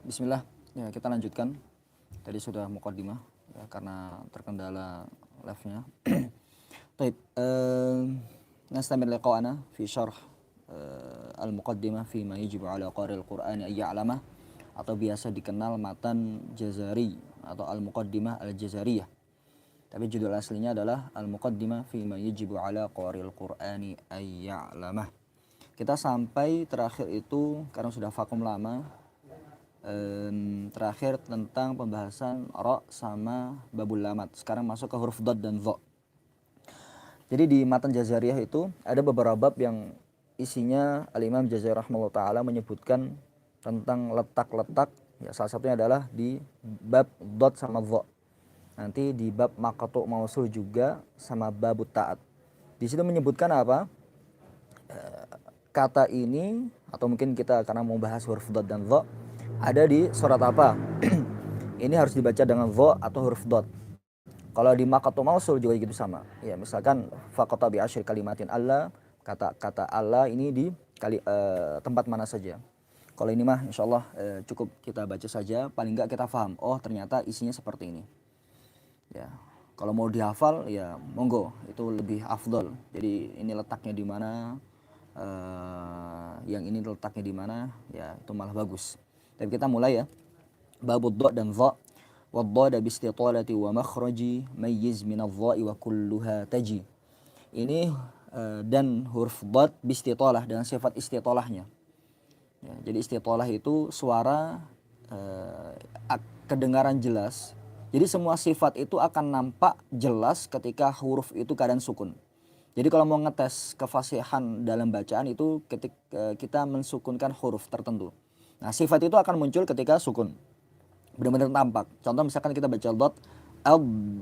Bismillah, ya kita lanjutkan. Tadi sudah muqaddimah ya, karena terkendala live-nya. Baik, nastamir liqa'ana fi syarh al-muqaddimah fi ma yajibu ala qari'il Qur'ani ay ya'lamah, atau biasa dikenal matan Jazari atau al-muqaddimah al-Jazariyah. Tapi judul aslinya adalah al-muqaddimah fi ma yajibu ala qari'il Qur'ani ay ya'lamah. Kita sampai terakhir itu karena sudah vakum lama. Terakhir tentang pembahasan ro sama babul lamat. Sekarang masuk ke huruf dad dan dha. Jadi di matan Jazariyah itu ada beberapa bab yang isinya Al-Imam Jazari rahimahullah ta'ala menyebutkan tentang letak-letak. Ya, salah satunya adalah di bab dad sama dha. Nanti di bab maqtu' mausul juga sama babut ta'at. Di situ menyebutkan apa? Kata ini, atau mungkin kita karena mau bahas huruf dad dan dha, ada di surat apa? Ini harus dibaca dengan dha atau huruf dad. Kalau di maqtu' mausul juga gitu sama. Ya, misalkan faqata bi asyri kalimatin Allah, kata Allah ini di tempat mana saja. Kalau ini mah insyaallah cukup kita baca saja, paling enggak kita paham. Oh, ternyata isinya seperti ini. Ya. Kalau mau dihafal ya monggo, itu lebih afdol. Jadi ini letaknya di mana, yang ini letaknya di mana, ya itu malah bagus. Tapi kita mulai ya. Babud dha dan dha. Wad-dha bi istitalati wa makhraji mayyiz min adh-dha'i wa kulluha taji. Ini dan huruf dad bi istitalah dengan sifat istitalahnya. Ya, jadi istitalah itu suara kedengaran jelas. Jadi semua sifat itu akan nampak jelas ketika huruf itu keadaan sukun. Jadi kalau mau ngetes kefasihan dalam bacaan itu ketika kita mensukunkan huruf tertentu. Nah, sifat itu akan muncul ketika sukun. Benar-benar tampak. Contoh misalkan kita baca dot,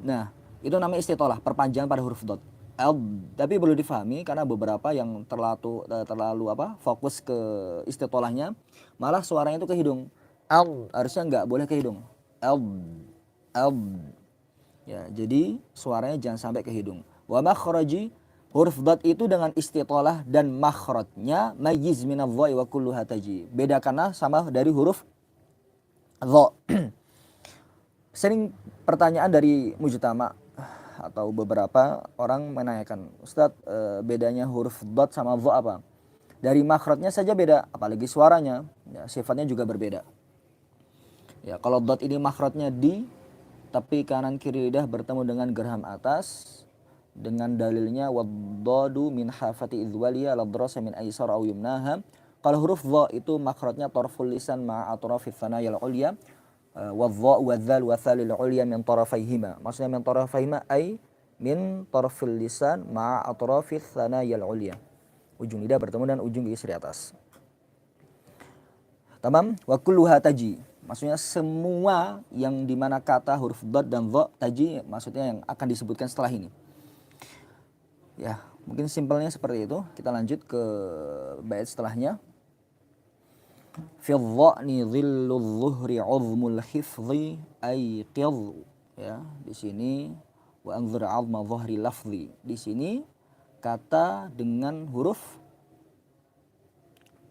nah itu namanya istitalah, perpanjangan pada huruf dot. Tapi perlu difahami karena beberapa yang terlalu fokus ke istitolahnya, malah suaranya itu ke hidung. Harusnya nggak boleh ke hidung. Ya, jadi suaranya jangan sampai ke hidung. Wa makhraji, huruf dad itu dengan istitalah dan makhrajnya mayyiz min adh-dha'i wa kulluha taji. Bedakanlah sama dari huruf dha. Sering pertanyaan dari mujtama atau beberapa orang menanyakan, Ustaz, bedanya huruf dad sama dha apa? Dari makhrajnya saja beda, apalagi suaranya, ya, sifatnya juga berbeda. Ya, kalau dad ini makhrajnya di, tapi kanan kiri lidah bertemu dengan gerham atas, dengan dalilnya waddadu min hafati idzwaliya ladrasa min aisar aw yumnaha. Kalau huruf dha itu makhrajnya tarful lisan ma'a atrafis thanayal ulya, wadh-dha wadzal wa thalil ulya min tarafayhima. Maksudnya min tarafayhima ay min tarfil lisan ma'a atrafis thanayal ulya. Ujung lidah bertemu dengan ujung gigi seri atas. Tamam? Wa kulluha taji. Maksudnya semua yang dimana kata huruf dad dan dha taji, maksudnya yang akan disebutkan setelah ini. Ya, mungkin simpelnya seperti itu. Kita lanjut ke bait setelahnya. Fi dha'ni dhillu dhuhri 'uzmul hifdhi ayqidh. Ya, di sini wa anzur 'azma dhahri lafzi. Di sini kata dengan huruf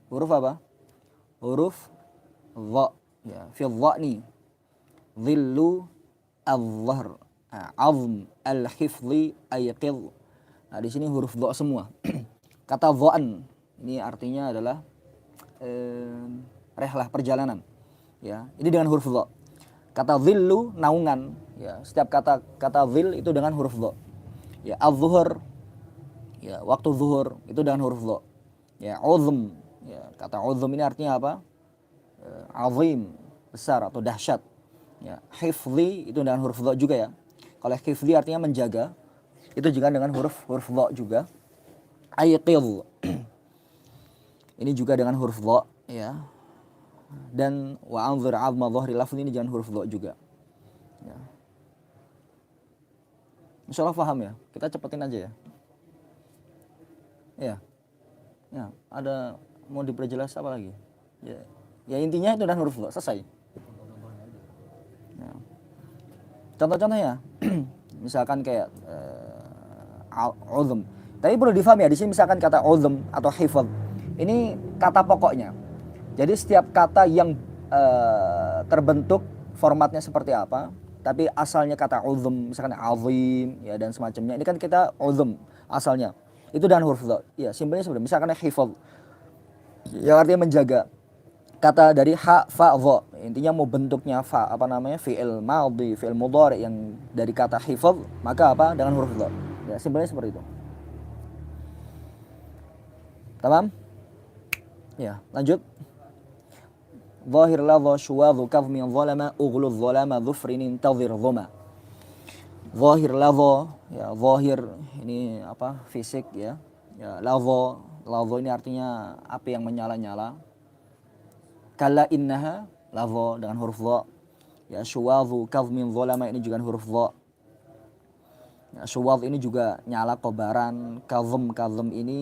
apa? Huruf dha. Ya, fi dha'ni dhillu adh-dhahr 'azm al-hifdhi ayqidh. Nah, di sini huruf dha semua. Kata dha'an ini artinya adalah rehlah perjalanan. Ya, ini dengan huruf dha. Kata dhillu naungan, ya, setiap kata dhil itu dengan huruf dha. Ya, adh-dhuhr, ya, waktu zuhur itu dengan huruf dha. Ya, uzm, ya, kata uzm ini artinya apa? Azim, besar atau dahsyat. Ya, hifdhi itu dengan huruf dha juga ya. Kalau hifdhi artinya menjaga, itu juga dengan huruf dha juga. Ayqidh. Ini juga dengan huruf dha, ya. Dan wa anzur 'azma dhahri lafzi ini dengan huruf dha juga. Ya. Insyaallah paham ya. Kita cepetin aja ya. Ya. Ya, ada mau diperjelas apa lagi? Ya. Ya intinya itu dengan huruf dha, selesai. Ya. Contoh-contohnya misalkan kayak uzm. Tapi perlu difahami ya, di sini misalkan kata uzm atau hifdz. Ini kata pokoknya. Jadi setiap kata yang terbentuk formatnya seperti apa, tapi asalnya kata uzum, misalkan azim ya dan semacamnya. Ini kan kita uzum asalnya. Itu dengan huruf dha. Ya, simpelnya seperti misalkan hifadz. Yang artinya menjaga. Kata dari ha fa dha. Intinya mau bentuknya fa apa namanya? Fi'il madhi, fi'il mudhari yang dari kata hifadz, maka apa? Dengan huruf dha. Ya, simpelnya seperti itu. Tamam? Ya, lanjut. Zahir ladha syuwadhu kazmin zalama ughluz zalama dhufrin intadhir dhuma. Zahir ladha, ya zahir ini apa? Fisik ya. Ya, ladha ini artinya api yang menyala-nyala. Kalla innaha ladha dengan huruf dha. Ya, syuwadhu kazmin zalama ini juga huruf dha. Ya, syuwadh ini juga nyala kobaran, kazm ini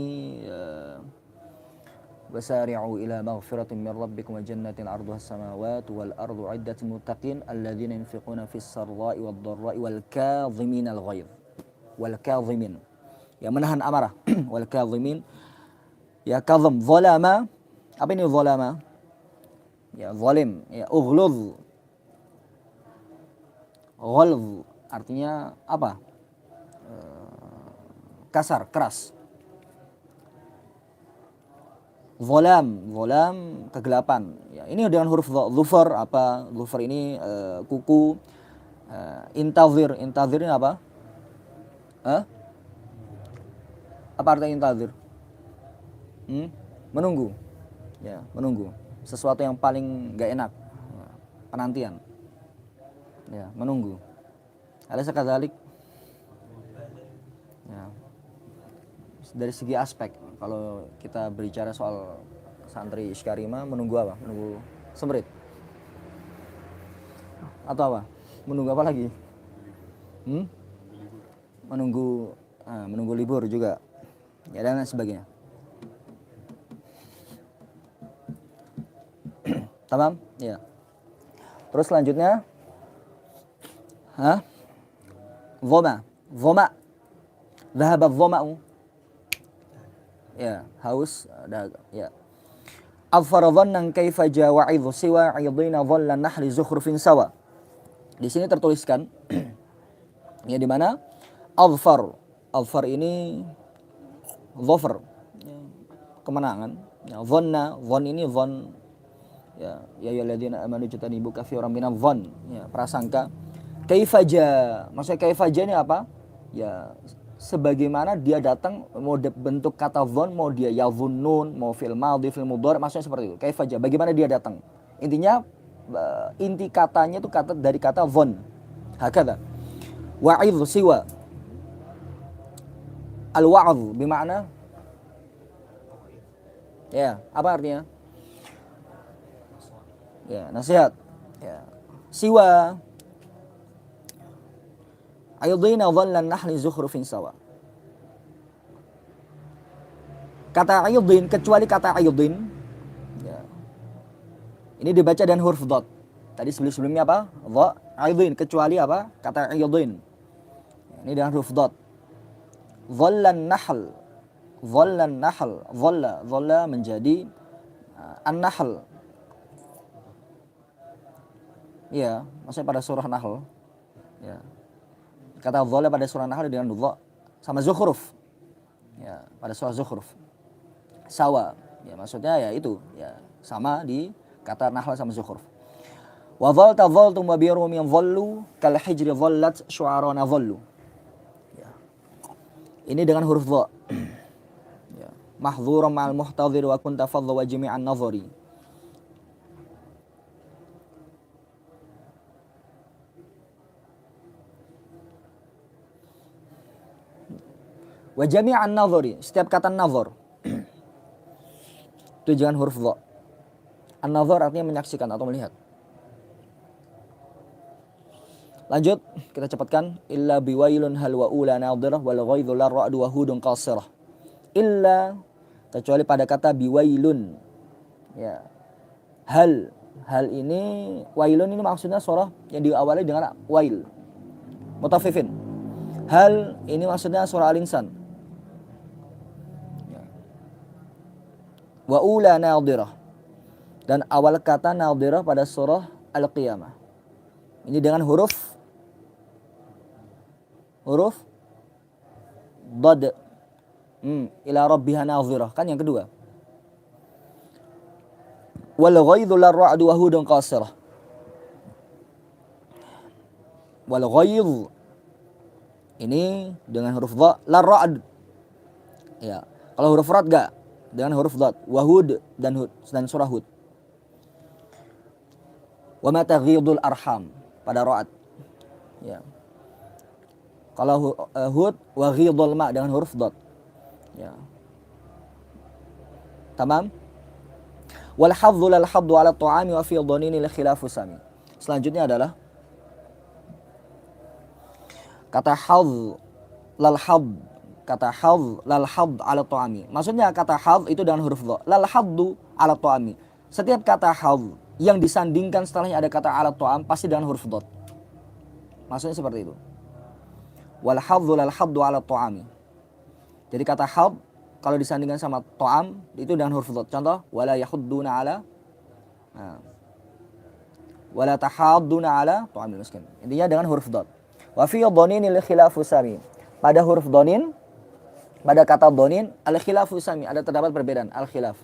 وسارعوا إلى مغفرة من ربكم وجنة عرضها السماوات والأرض عدة المتقين الذين ينفقون في السراء والضراء والكاظمين الغيظ والكاظمين ya menahan amarah والكاظمين ya kazm zalama apa ini zalama ya zalim ya ughluz ghalz artinya apa kasar keras. Zolam kegelapan. Ya, ini dengan huruf dhufar apa? Dhufar ini kuku. Intazir ini apa? Apa artinya intazir? Menunggu. Ya, menunggu. Sesuatu yang paling gak enak. Penantian. Ya, menunggu. Alaysa kadzalik? Ya. Dari segi aspek, kalau kita berbicara soal santri Iskarima, menunggu apa? Menunggu semberit atau apa? Menunggu apa lagi? Menunggu libur juga ya dan sebagainya. Tamam? Ya. Terus selanjutnya dhoma dhahaba dhoma'u ya haus ya afara dhannan kaifa jawa'idhu siwa 'idina dhallan nahli zukhrufin sawa. Di sini tertuliskan ya di mana alfar ini dhafar ya, kemenangan ya dhann ini dhann ya ayyuhalladzina amanu jatanibu katsiran minadh dhann ya prasangka. Kaifaja maksudnya kaifaja ini apa ya sebagaimana dia datang mau bentuk kata dhann, mau dia yadhunnun, mau fil madhi, fil mudhari, maksudnya seperti itu. Kaifaja, bagaimana dia datang. Intinya inti katanya itu kata dari kata dhann. Hakadha. Wa'idh siwa. Al-wa'dh bermakna ya, apa artinya? Ya, nasihat. Ya. Siwa Aydina dhallan nahli zukhrufin sawa. Kata aydin, kecuali kata aydin ya. Ini dibaca dengan huruf dhad. Tadi sebelumnya apa? Dha, aydin, kecuali apa? Kata aydin. Ini dengan huruf dhad. Dhallan nahl. Dhalla menjadi an-nahl. Ya, maksudnya pada surah Nahl. Ya. Kata dhalla pada surah Nahl dengan dha sama zukhruf. Ya, pada surah Zukhruf. Sawa. Ya, maksudnya ya itu, ya sama di kata Nahl sama Zukhruf. Wa dhaltum wa biru min dhallu kal hijri dhallat syu'arana dhallu. Ya. Ini dengan huruf dha. Ya. Mahdzuran ma'al muhtadhir wa kunta fadha wa jami'an nadhari. Wa jami'an nadhari, setiap kata nazar itu jangan huruf dha. An-nazar artinya menyaksikan atau melihat. Lanjut, kita cepatkan. Illa biwailun hal wa ula nadhirah wal ghaidhu la ra'du wa hudun qasirah. Illa, kecuali pada kata biwailun. Ya. Hal ini, wailun ini maksudnya surah yang diawali dengan wail. Mutaffifin. Hal ini maksudnya surah Al-Insan. Wa ula nadhirah, dan awal kata nadhirah pada surah al-qiyamah. Ini dengan huruf dad. Ila rabbiha nadhirah, kan yang kedua. Wal ghaidhu lar-ra'du wa hudun qasirah. Wal ghaidh ini dengan huruf dha, lar-ra'd. Ya. Kalau huruf rad enggak, dengan huruf dad. Wahud dan surah Hud. Wa ma taghidul arham pada ra'd. Ya. Kalau Hud wa ghidul ma dengan huruf dad. Ya. Tamam? Wal hadzu lal haddu ala ta'ami wa fi dhanini li khilafu sami. Selanjutnya adalah kata hadz lal hadd. Kata hadz lal hadd ala ta'ami. Maksudnya kata hadz itu dengan huruf dha. Lal haddu ala ta'ami. Setiap kata hadz yang disandingkan setelahnya ada kata ala ta'am pasti dengan huruf dad. Maksudnya seperti itu. Wal hadzu lal haddu ala ta'ami. Jadi kata hadz kalau disandingkan sama ta'am itu dengan huruf dad. Contoh wala yahudduna ala wala tahadduna ala ta'amil miskin. Intinya dengan huruf dad. Wa fi dhanini li khilafu sami. Pada huruf dhanin, pada kata dhanin al khilafu sami, ada terdapat perbedaan al khilaf.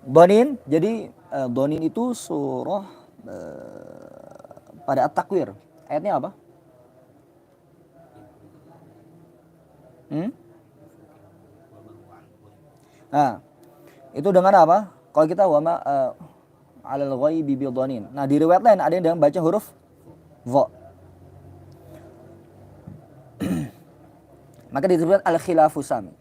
Dhanin, jadi dhanin itu surah pada At-Takwir. Ayatnya apa? Nah, itu dengan apa? Kalau kita wama alal ghaibi bi dhanin. Nah, di riwayat lain ada yang dengan baca huruf dha. Maka disebut al khilafu sami.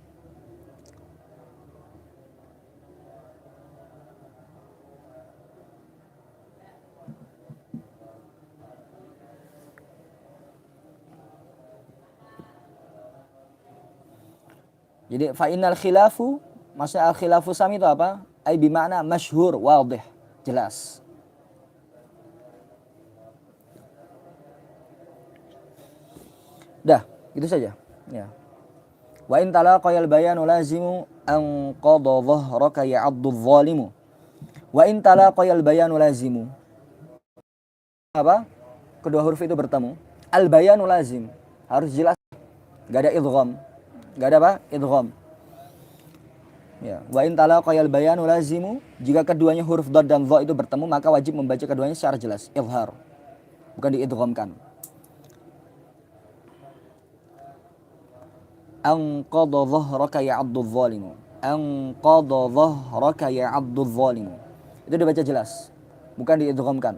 Jadi fa innal khilafu, maksudnya al khilafu sami itu apa? Ai bi makna masyhur, wadih, jelas. Dah, itu saja. Ya. Wa in talaqayal bayanu lazimu an qada dhahraka ya'addu adh-dhalimu. Wa in talaqayal bayanu lazimu. Apa? Kedua huruf itu bertemu. Al bayanu lazim, harus jelas. Enggak ada idgham. Enggak ada apa? Idgham. Ya, wa in talaqayal bayanu lazimu, jika keduanya huruf dad dan dha itu bertemu maka wajib membaca keduanya secara jelas, izhar. Bukan diidghamkan. An qada dhahraka ya'addu adh-dhalimu. An qada dhahraka ya'addu adh-dhalimu. Itu dibaca jelas, bukan diidghamkan.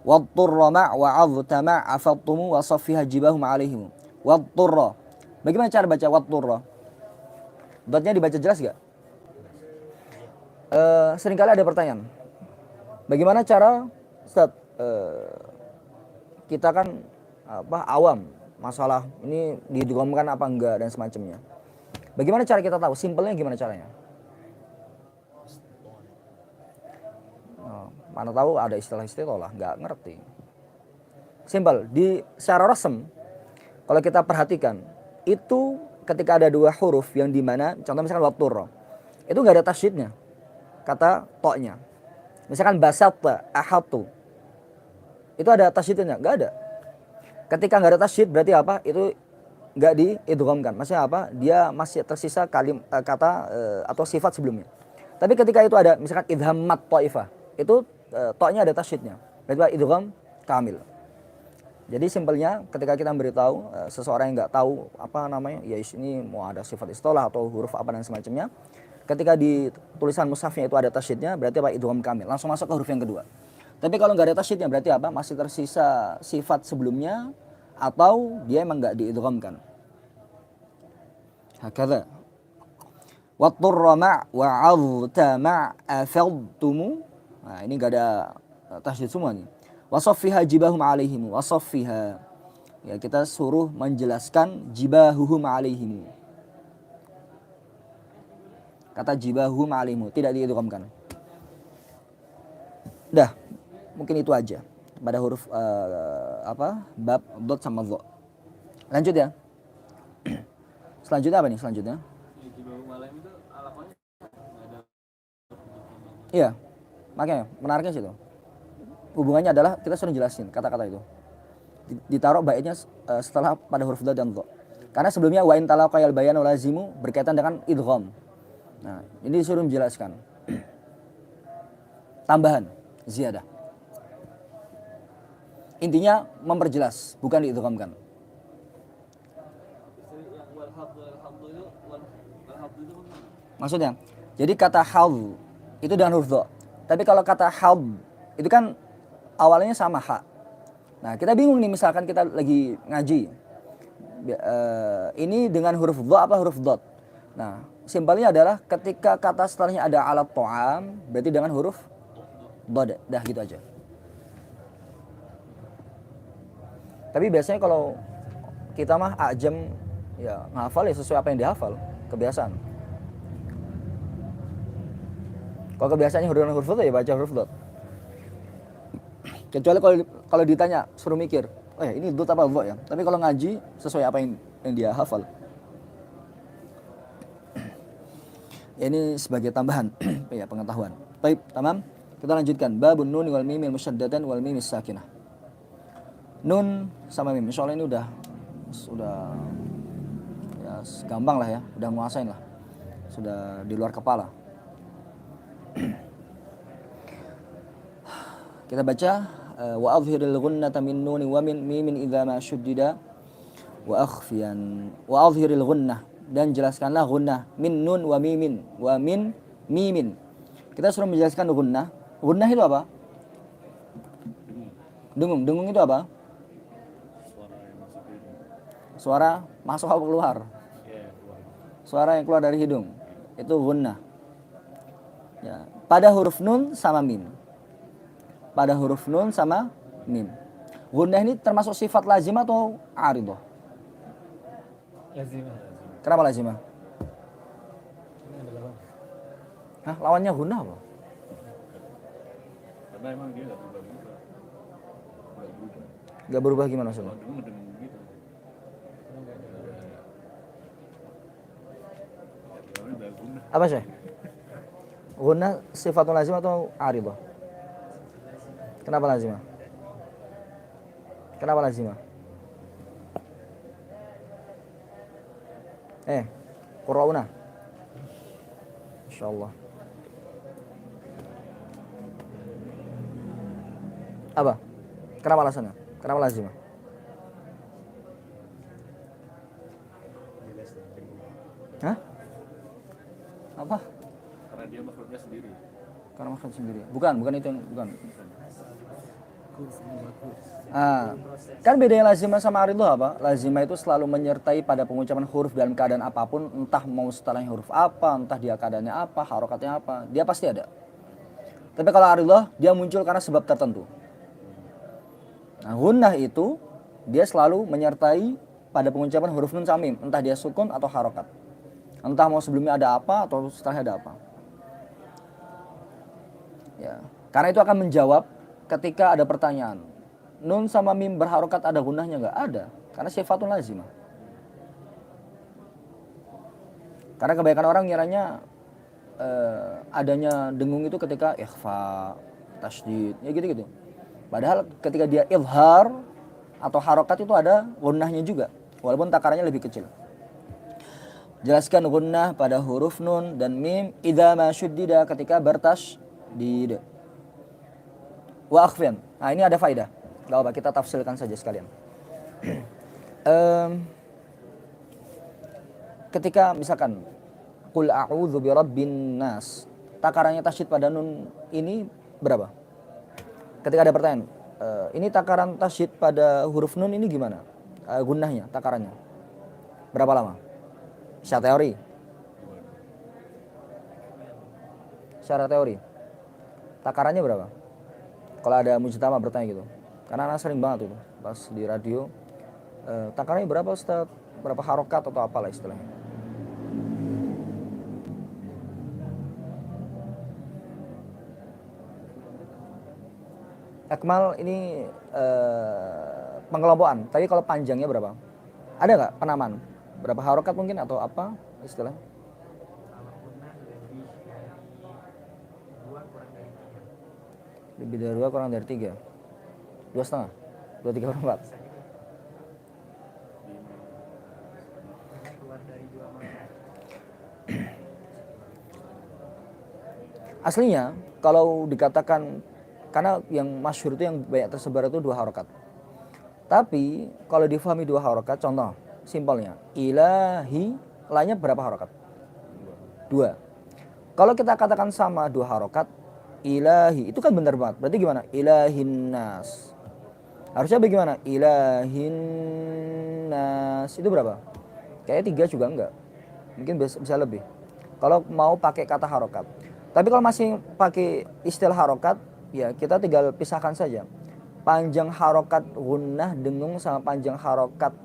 Wadturra ma' wa 'adhta ma' afattumu wa saffiha jibahum 'alaihim. Wadturra. Bagaimana cara baca wadturra? Dadnya dibaca jelas enggak? Seringkali ada pertanyaan. Bagaimana cara Ustaz, kita kan awam masalah ini diidghamkan apa enggak dan semacamnya. Bagaimana cara kita tahu? Simpelnya gimana caranya? Mana tahu ada istilah-istilah, enggak ngerti. Simpel, secara resem kalau kita perhatikan itu ketika ada dua huruf yang dimana contoh misalkan watturra itu enggak ada tasydidnya. Kata toknya. Misalkan basatta, ahatu. Itu ada tasydidnya? Enggak ada. Ketika enggak ada tasydid berarti apa? Itu enggak diidghamkan. Maksudnya apa? Dia masih tersisa kata atau sifat sebelumnya. Tapi ketika itu ada misalkan idhammat ta'ifah, itu toknya ada tasydidnya. Berarti idgham kamil. Jadi simpelnya ketika kita memberitahu seseorang yang enggak tahu apa namanya, ya ini mau ada sifat istilah atau huruf apa dan semacamnya, ketika di tulisan mushafnya itu ada tasydidnya berarti apa? Idgham kamil. Langsung masuk ke huruf yang kedua. Tapi kalau enggak ada tasydidnya berarti apa? Masih tersisa sifat sebelumnya atau dia emang enggak diidghamkan. Hakadha. Watturra ma' wa 'adhta ma' afadtumu. Nah, ini enggak ada tasydid semua nih. Wasaffiha jibahum 'alaihim. Wasaffiha. Ya, kita suruh menjelaskan jibahuhum 'alaihim. Kata jibahum 'alaihim tidak diidghamkan. Dah, mungkin itu aja pada huruf bab dot sama dha. Lanjut ya. Selanjutnya apa nih selanjutnya? Iya, makanya menariknya situ. Hubungannya adalah kita sudah jelasin kata-kata itu. Ditaruh baitnya setelah pada huruf dha dan dha. Karena sebelumnya wa in talaqayal bayanu lazimu berkaitan dengan idgham. Nah, ini disuruh menjelaskan. Tambahan, ziyadah. Intinya memperjelas, bukan diidghamkan. Maksudnya, jadi kata hal itu dengan huruf dha. Tapi kalau kata hal itu kan awalnya sama ha. Nah, kita bingung nih misalkan kita lagi ngaji. Ini dengan huruf dha apa huruf dot. Nah, simpelnya adalah ketika kata setelahnya ada alat ta'am, berarti dengan huruf dha, dah gitu aja. Tapi biasanya kalau kita mah ajam ya ngafal ya sesuai apa yang dihafal, kebiasaan. Kalau kebiasaannya huruf dot ya baca huruf dot. Kecuali kalau ditanya suruh mikir, oh ya ini dot apa dha ya. Tapi kalau ngaji sesuai apa yang dia hafal. Ini sebagai tambahan ya pengetahuan. Baik, tamam. Kita lanjutkan. Babun nun wal mim musyaddatan wal mim sakinah. Nun sama mim. Insyaallah ini udah ya gampang lah ya, udah nguasain lah. Sudah di luar kepala. Kita baca wa adhhiril ghunnata min nun wa min mim idza ma shuddida wa akhfiyan wa adhhiril ghunnah dan jelaskanlah gunnah min nun wa mimin wa min mimin. Kita suruh menjelaskan gunnah. Gunnah itu apa? Dengung. Dengung itu apa? Suara masuk atau keluar? Suara yang keluar dari hidung. Itu gunnah. Ya, pada huruf nun sama mim. Pada huruf nun sama mim. Gunnah ini termasuk sifat lazimah atau aridah? Lazimah. Kenapa lazimah? Hah, lawannya gunnah apa? Karena emang dia nggak berubah. Gak berubah gimana maksudnya? Apa sih? Gunnah sifatun lazimah atau aridah? Kenapa lazimah? Kenapa lazimah? Qura'una. Insyaallah. Apa? Kenapa alasannya? Kenapa lazimah? Hah? Apa? Karena dia makhluknya sendiri. Karena makhluk sendiri. Bukan itu yang bukan. Kan bedanya lazimah sama aridah apa? Lazimah itu selalu menyertai pada pengucapan huruf dalam keadaan apapun, entah mau setelahnya huruf apa, entah dia keadaannya apa, harokatnya apa, dia pasti ada. Tapi kalau aridah dia muncul karena sebab tertentu. Nah, gunnah itu dia selalu menyertai pada pengucapan huruf nun sama mim, entah dia sukun atau harokat. Entah mau sebelumnya ada apa atau setelahnya ada apa. Ya, karena itu akan menjawab ketika ada pertanyaan, nun sama mim berharokat ada gunnahnya nggak? Ada, karena sifatun lazimah. Karena kebanyakan orang ngiranya adanya dengung itu ketika ikhfa, tasydid, ya gitu-gitu. Padahal ketika dia izhar atau harokat itu ada gunnahnya juga, walaupun takarannya lebih kecil. Jelaskan gunnah pada huruf nun dan mim idza ma syuddida ketika bertasydid. Wa akhfiyan. Nah, ini ada faedah. Enggak apa, kita tafsirkan saja sekalian. Ketika misalkan qul a'udzu birabbin nas, takarannya tasydid pada nun ini berapa? Ketika ada pertanyaan, ini takaran tasydid pada huruf nun ini gimana? Gunnahnya, takarannya. Berapa lama? Secara teori. Secara teori. Takarannya berapa? Kalau ada mujtama bertanya gitu. Karena anak sering banget itu pas di radio. Takarannya berapa Ustaz? Berapa harokat atau apalah istilahnya. Akmal ini pengelompokan. Tapi kalau panjangnya berapa? Ada nggak penamaan? berapa harokat mungkin atau apa istilah? Lebih dari 2 kurang dari 3. 2,5. 2,3/4. Aslinya kalau dikatakan, karena yang masyhur itu yang banyak tersebar itu 2 harokat. Tapi kalau difahami 2 harokat, contoh simpelnya ilahi, lainnya berapa harokat? 2. Kalau kita katakan sama 2 harokat, ilahi itu kan benar banget. Berarti gimana? Ilahin nas. Harusnya bagaimana? Ilahin nas itu berapa? Kayaknya 3 juga enggak. Mungkin bisa lebih. Kalau mau pakai kata harokat. Tapi kalau masih pakai istilah harokat, ya kita tinggal pisahkan saja. Panjang harokat gunnah dengung sama panjang harokat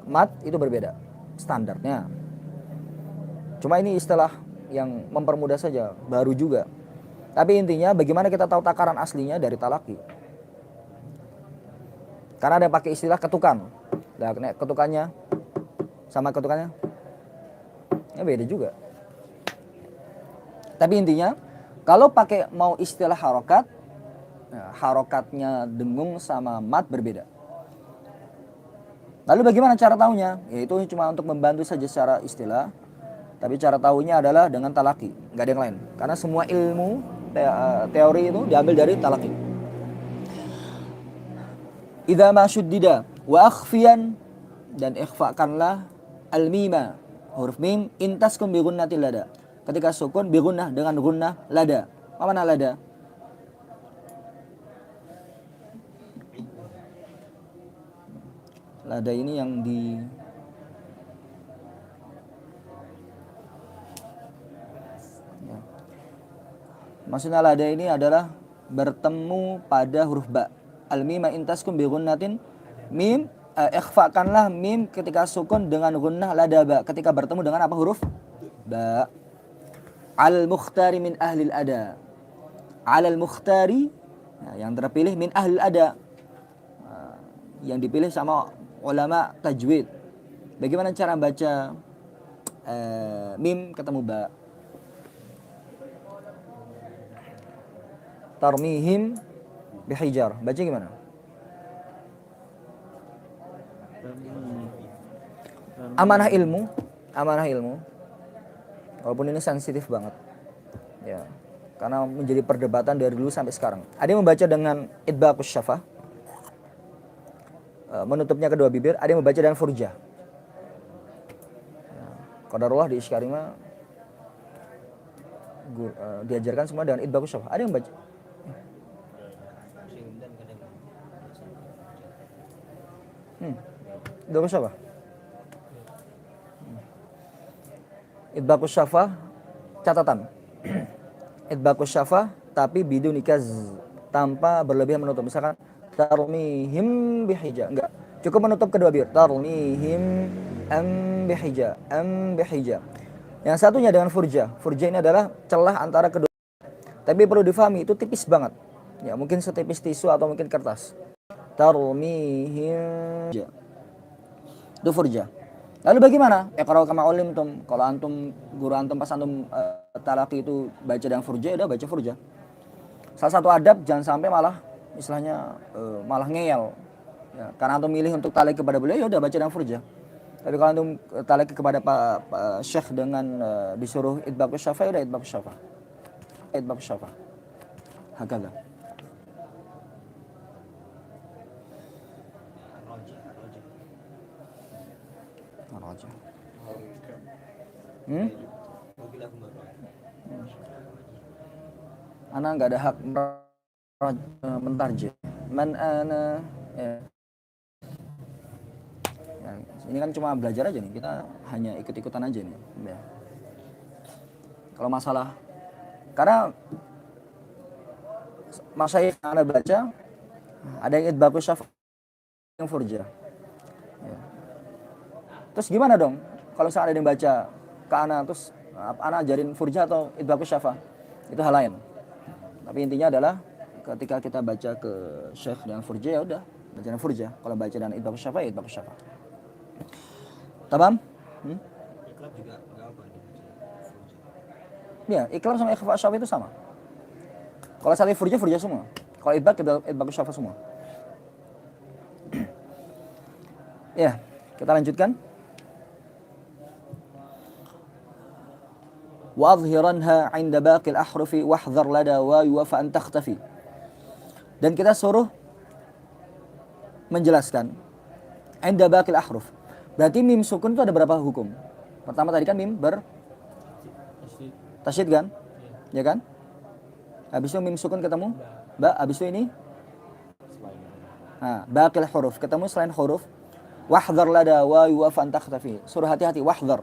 mat itu berbeda standarnya. Cuma ini istilah yang mempermudah saja, baru juga. Tapi intinya bagaimana kita tahu takaran aslinya dari talaki. Karena ada yang pakai istilah ketukan. Nah, ketukannya sama ketukannya ya beda juga. Tapi intinya kalau pakai mau istilah harokat, nah, harokatnya dengung sama mat berbeda. Lalu bagaimana cara tahunya? Yaitu cuma untuk membantu saja secara istilah. Tapi cara tahunya adalah dengan talaki, nggak ada yang lain. Karena semua ilmu teori itu diambil dari talaki. Idza ma syuddida wa akhfiyan, dan ikhfakanlah al-mima, huruf mim, intaskum bi gunnatil lada. Ketika sukun bi gunnah dengan gunnah lada. Apa mana lada? Lada ini yang di ya. Maksudnya lada ini adalah bertemu pada huruf ba. Al-mima intaskum bi gunnatin mim, ikhfakanlah mim ketika sukun dengan gunnah lada ba. Ketika bertemu dengan apa huruf? Ba. Al-mukhtari min ahlil ada. Al-mukhtari, yang terpilih min ahlil ada. Yang dipilih sama ulama tajwid. Bagaimana cara baca mim ketemu ba? Tarmihim bihijar. Baca gimana? Amanah ilmu. Walaupun ini sensitif banget. Ya. Karena menjadi perdebatan dari dulu sampai sekarang. Ada yang membaca dengan idbaqus syafah, menutupnya kedua bibir. Ada yang membaca dengan furjah. Qadarullah di Iskarima diajarkan semua dengan idbaqus syafah. Ada yang membaca idbaqus syafah. Idbaqus syafah, catatan. Idbaqus syafah tapi bidun ikaz, tanpa berlebihan menutup. Misalkan tarmihim bihija, enggak. Cukup menutup kedua bibir. Tarmihim bihija, bihija. Yang satunya dengan furja. Furja ini adalah celah antara kedua. Tapi perlu difahami itu tipis banget. Ya, mungkin setipis tisu atau mungkin kertas. Tarmihim. Itu furja. Lalu bagaimana? Iqra kama ulimtum. Kalau antum, guru antum pas antum talaki itu baca dengan furja, ya udah baca furja. Salah satu adab jangan sampai malah istilahnya malah ngeyel. Ya, karena antum milih untuk talaki kepada beliau, ya udah baca dengan furja. Tapi kalau antum talaki kepada Pak Syekh dengan disuruh idbaqus syafah, ya udah idbaqus syafah. Idbaqus syafah. Hakadha. Raja. Ana nggak ada hak mentarjih. Man ana ya. Ya, ini kan cuma belajar aja nih. Kita hanya ikut-ikutan aja nih. Ya. Kalau masalah, karena masyayikh yang Anda baca ada yang idbaqus syafah, yang furja. Ya. Terus gimana dong kalau misalnya ada yang baca ke ana, terus ana ajarin furja atau idbaqus syafah? Itu hal lain. Tapi intinya adalah ketika kita baca ke syekh dengan furja, ya udah baca dengan furja. Kalau baca dengan idbaqus syafah, ya idbaqus syafah. Tamam? Iklab juga nggak apa gitu. Ya, iklab sama ikhfa syafa itu sama. Kalau satu furja semua. Kalau idbak syafa semua. Ya, kita lanjutkan. وَأَظْهِرَنْهَا عِنْدَ بَاقِ الْأَحْرُفِ وَاحْذَرْ لَدَى وَايُ فَأَنْ تَخْتَفِي. Dan kita suruh menjelaskan عِنْدَ بَاقِ الْأَحْرُفِ. Berarti mim sukun itu ada berapa hukum? Pertama tadi kan mim tasydid kan? Ya kan? Habis itu mim sukun ketemu ba, habis itu ini baqil huruf ketemu selain huruf. Wahdhar lada wayu wa fan takhtafi. Suruh hati-hati, wahdhar.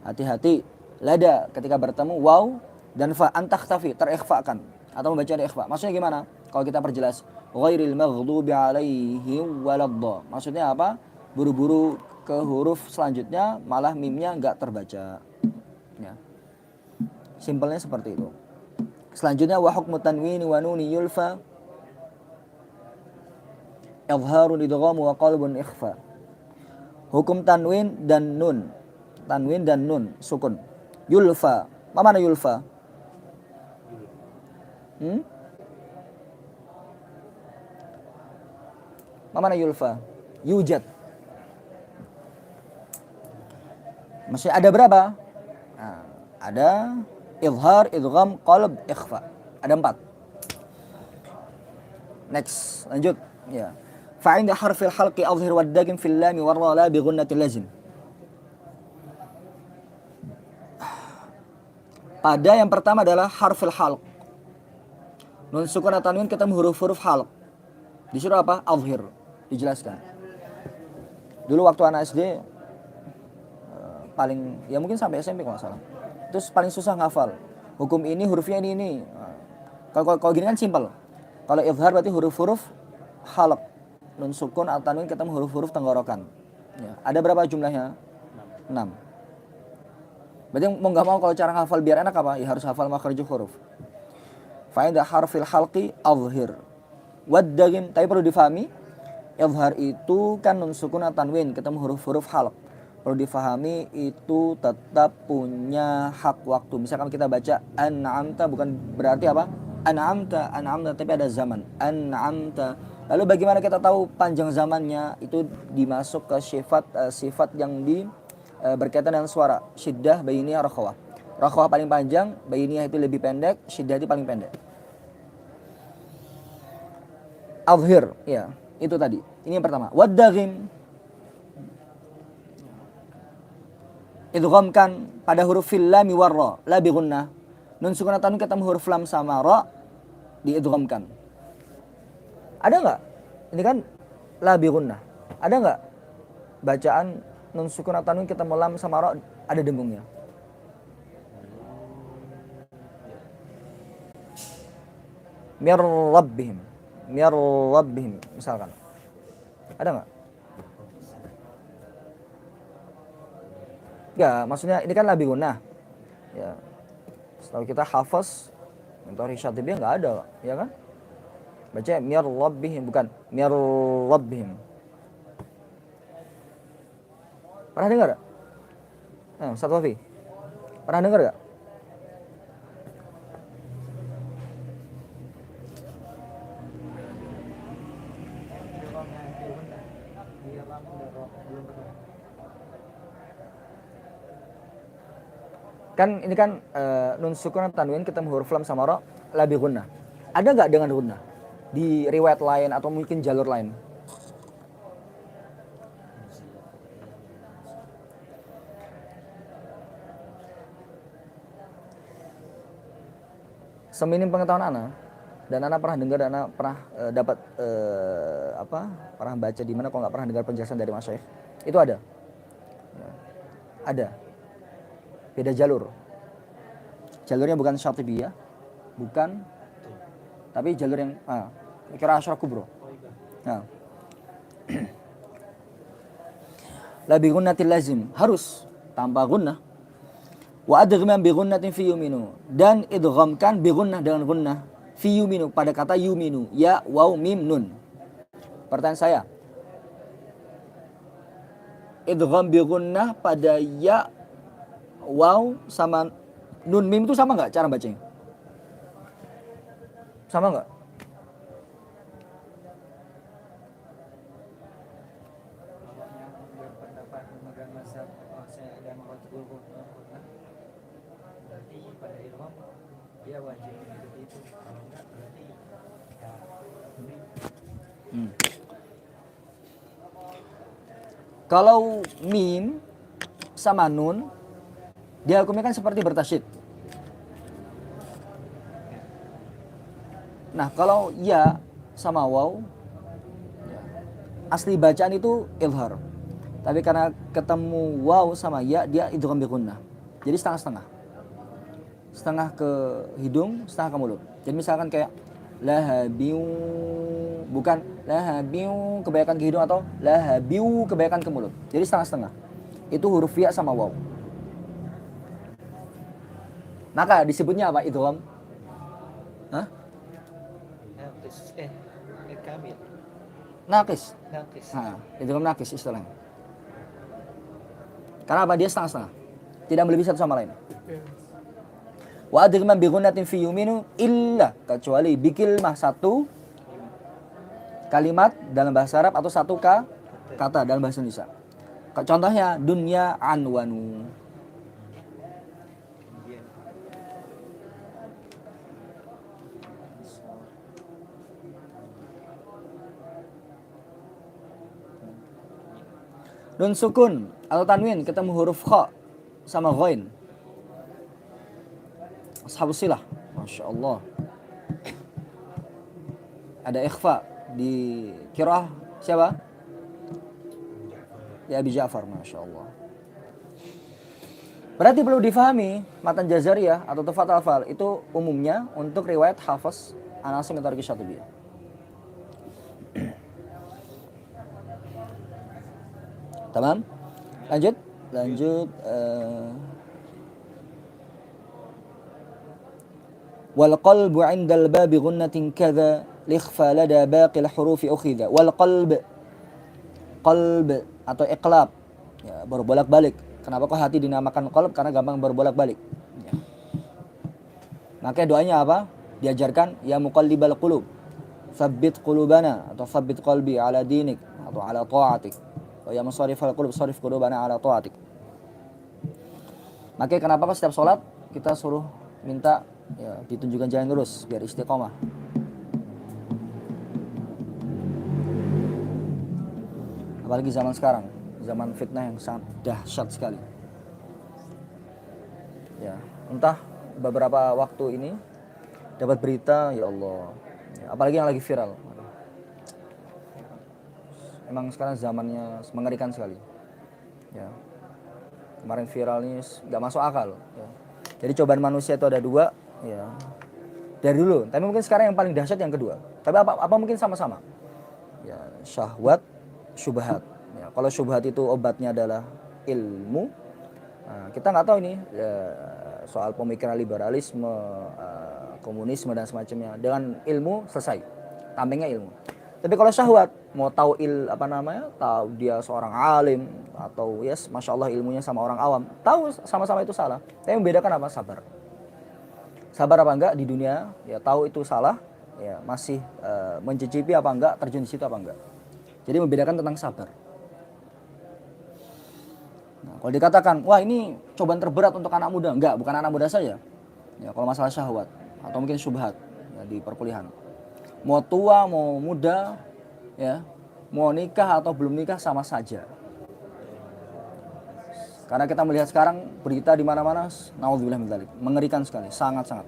Hati-hati lada ketika bertemu waw dan fa an takhtafi, terikhfakan atau membaca ikhfa. Maksudnya gimana? Kalau kita perjelas ghairil maghdubi alaihim waladhdha. Maksudnya apa? Buru-buru ke huruf selanjutnya malah mimnya enggak terbaca. Ya. Simpelnya seperti itu. Selanjutnya wa hukmu tanwin wa nuni yulfa idharun idgham wa qalbun ikhfa. Hukum tanwin dan nun. Tanwin dan nun sukun. Yulfa. Mana yulfa? Mana yulfa? Yujad. Masih ada berapa? Nah, ada idhar, idgham, qalb, ikhfa. Ada 4. Next, lanjut. Ya. Fa'inda harfil halqi adhhir wad dagim fil lam war ra la bi ghunnatil lazim. Pada yang pertama adalah harfil halq. Nun sukun atau tanwin ketemu huruf-huruf halq. Disuruh apa? Adhhir. Dijelaskan. Dulu waktu anak SD paling ya mungkin sampai SMP kalau nggak salah. Terus paling susah ngafal. Hukum ini hurufnya ini. Kalau gini kan simpel. Kalau izhar berarti huruf-huruf halq. Nun sukun atau tanwin ketemu huruf-huruf tenggorokan. Ya. Ada berapa jumlahnya? 6. Berarti mau nggak mau kalau cara ngafal biar enak apa? Ya harus hafal makhrajul huruf. Fa'inda harfil halqi adhhir. Waddagim, tapi perlu difahami. Izhar itu kan nun sukun atau tanwin ketemu huruf-huruf halq. Perlu difahami itu tetap punya hak waktu. Misalkan kita baca an'amta bukan berarti apa? An'amta tapi ada zaman. An'amta. Lalu bagaimana kita tahu panjang zamannya? Itu dimasuk ke sifat yang berkaitan dengan suara. Syiddah, bainiyah, rakhawah. Rakhawah paling panjang, bainiyah itu lebih pendek, syiddah itu paling pendek. Adhhir, ya, itu tadi. Ini yang pertama. Waddagim. Idghamkan pada huruf fil lam war ra, la bi gunnah. Nun sukun atau tanwin ketemu huruf lam sama ra diidghamkan. Ada enggak? Ini kan la bi gunnah. Ada enggak bacaan nun sukun atau tanwin ketemu lam sama ra ada dengungnya? Mir rabbihim misalkan. Ada enggak? Ya, maksudnya ini kan labi gunnah. Ya. Setelah kita hafaz mentori syatibiyah enggak ada, ya kan? Baca mir rabbihim bukan mir rabbihim. Pernah dengar enggak? Ustaz Wafi. Pernah dengar enggak? Kan ini kan nun sukun tanwin ketemu huruf lam sama ra la bi gunnah. Ada enggak dengan gunnah di riwayat lain atau mungkin jalur lain? Seminim pengetahuan ana dan ana pernah dengar dan ana pernah dapat pernah baca di mana kalau nggak pernah dengar penjelasan dari masyayikh itu ada. Ada. Beda jalur. Jalurnya bukan syatibiyah, bukan, tapi jalur yang kira asyara kubro. Nah. La bi gunnatil lazim, harus tanpa gunnah. Wa adgham bi gunnatin fi yuminu, dan idghamkan bi gunnah dengan gunnah fi yuminu pada kata yuminu, ya waw mim nun. Pertanyaan saya, idgham bi gunnah pada ya, waw sama nun mim itu sama nggak cara bacanya? Sama nggak? Berpendapat memegang mazhab saya ada mengatakan berarti pada ilham dia wajib mengikuti itu, kalau enggak berarti ya Kalau mim sama nun dia hukumnya kan seperti bertasyid. Nah, kalau ya sama waw asli bacaan itu izhar. Tapi karena ketemu waw sama ya dia idgham bi gunnah. Jadi setengah-setengah. Setengah ke hidung, setengah ke mulut. Jadi misalkan kayak lahabiu, bukan lahabiu kebanyakan ke hidung atau lahabiu kebanyakan ke mulut. Jadi setengah-setengah. Itu huruf ya sama waw. Maka disebutnya apa idgham? Hah? naqis kamil Naqis. naqis. Nah, idgham naqis istilahnya. Karena apa? Dia setengah-setengah. Tidak melebihi satu sama lain. Wa adgham bi ghunnatin fi yuminu illa, kecuali bikilmah satu kalimat dalam bahasa Arab atau satu kata dalam bahasa Indonesia. Contohnya dunya anwanu. Nun sukun atau tanwin ketemu huruf kha sama ghain. Ashabus silah. Masya Allah. Ada ikhfa di qiraah siapa? Ya Abi Ja'far, Masya Allah. Berarti perlu difahami matan Jazariyah atau Tufat al-Fal itu umumnya untuk riwayat Hafiz an Asim atau Syatibiyah. Tamam? Lanjut. Wal qalbu 'inda al-babi ghunnatin kadza likhfa lada baqi al-hurufi ukhidha. Wal qalb atau iqlab ya, berbolak-balik. Kenapa kok hati dinamakan qalb? Karena gampang berbolak-balik. Ya. Makanya doanya apa? Diajarkan ya muqallibal qulub, tsabbit qulubana atau tsabbit qalbi ala dinik atau ala ta'atik. Ya musarrifal qulub sarif qulubana ala ta'atik. Makanya kenapa pas setiap sholat kita suruh minta ya ditunjukkan jalan lurus biar istiqomah. Apalagi zaman sekarang, zaman fitnah yang sangat dahsyat sekali. Ya, entah beberapa waktu ini dapat berita, ya Allah, ya, apalagi yang lagi viral. Emang sekarang zamannya mengerikan sekali. Ya. Kemarin viral ini nggak masuk akal. Ya. Jadi cobaan manusia itu ada dua. Ya. Dari dulu. Tapi mungkin sekarang yang paling dahsyat yang kedua. Tapi apa mungkin sama-sama. Ya, syahwat, syubhat. Ya, kalau syubhat itu obatnya adalah ilmu. Nah, kita nggak tahu ini ya, soal pemikiran liberalisme, komunisme dan semacamnya. Dengan ilmu selesai. Tamengnya ilmu. Tapi kalau syahwat, mau tahu tahu dia seorang alim atau yes, masya Allah ilmunya sama orang awam, tahu sama-sama itu salah. Tapi membedakan apa? Sabar. Sabar apa enggak di dunia? Ya tahu itu salah, ya masih mencicipi apa enggak, terjun di situ apa enggak. Jadi membedakan tentang sabar. Nah, kalau dikatakan, wah ini cobaan terberat untuk anak muda, enggak, bukan anak muda saja. Ya kalau masalah syahwat atau mungkin syubhat ya, di perkuliahan. Mau tua, mau muda, ya, mau nikah atau belum nikah sama saja. Karena kita melihat sekarang berita di mana-mana, naudzubillah min dzalik, mengerikan sekali, sangat-sangat.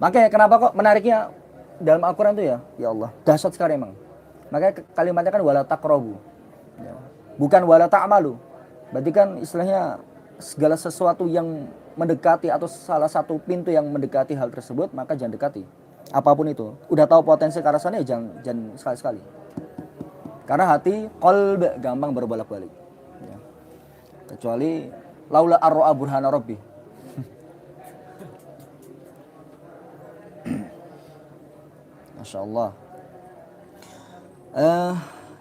Makanya kenapa kok menariknya dalam Al-Qur'an itu ya Allah, dahsyat sekali emang. Makanya kalimatnya kan wala taqrabu. Ya. Bukan wala ta'malu. Berarti kan istilahnya segala sesuatu yang mendekati atau salah satu pintu yang mendekati hal tersebut, maka jangan dekati. Apapun itu, udah tahu potensi ke arah sana ya jangan sekali-sekali. Karena hati qalb gampang berbolak-balik. Ya. Kecuali laula arra'a burhana rabbi. Masya Allah.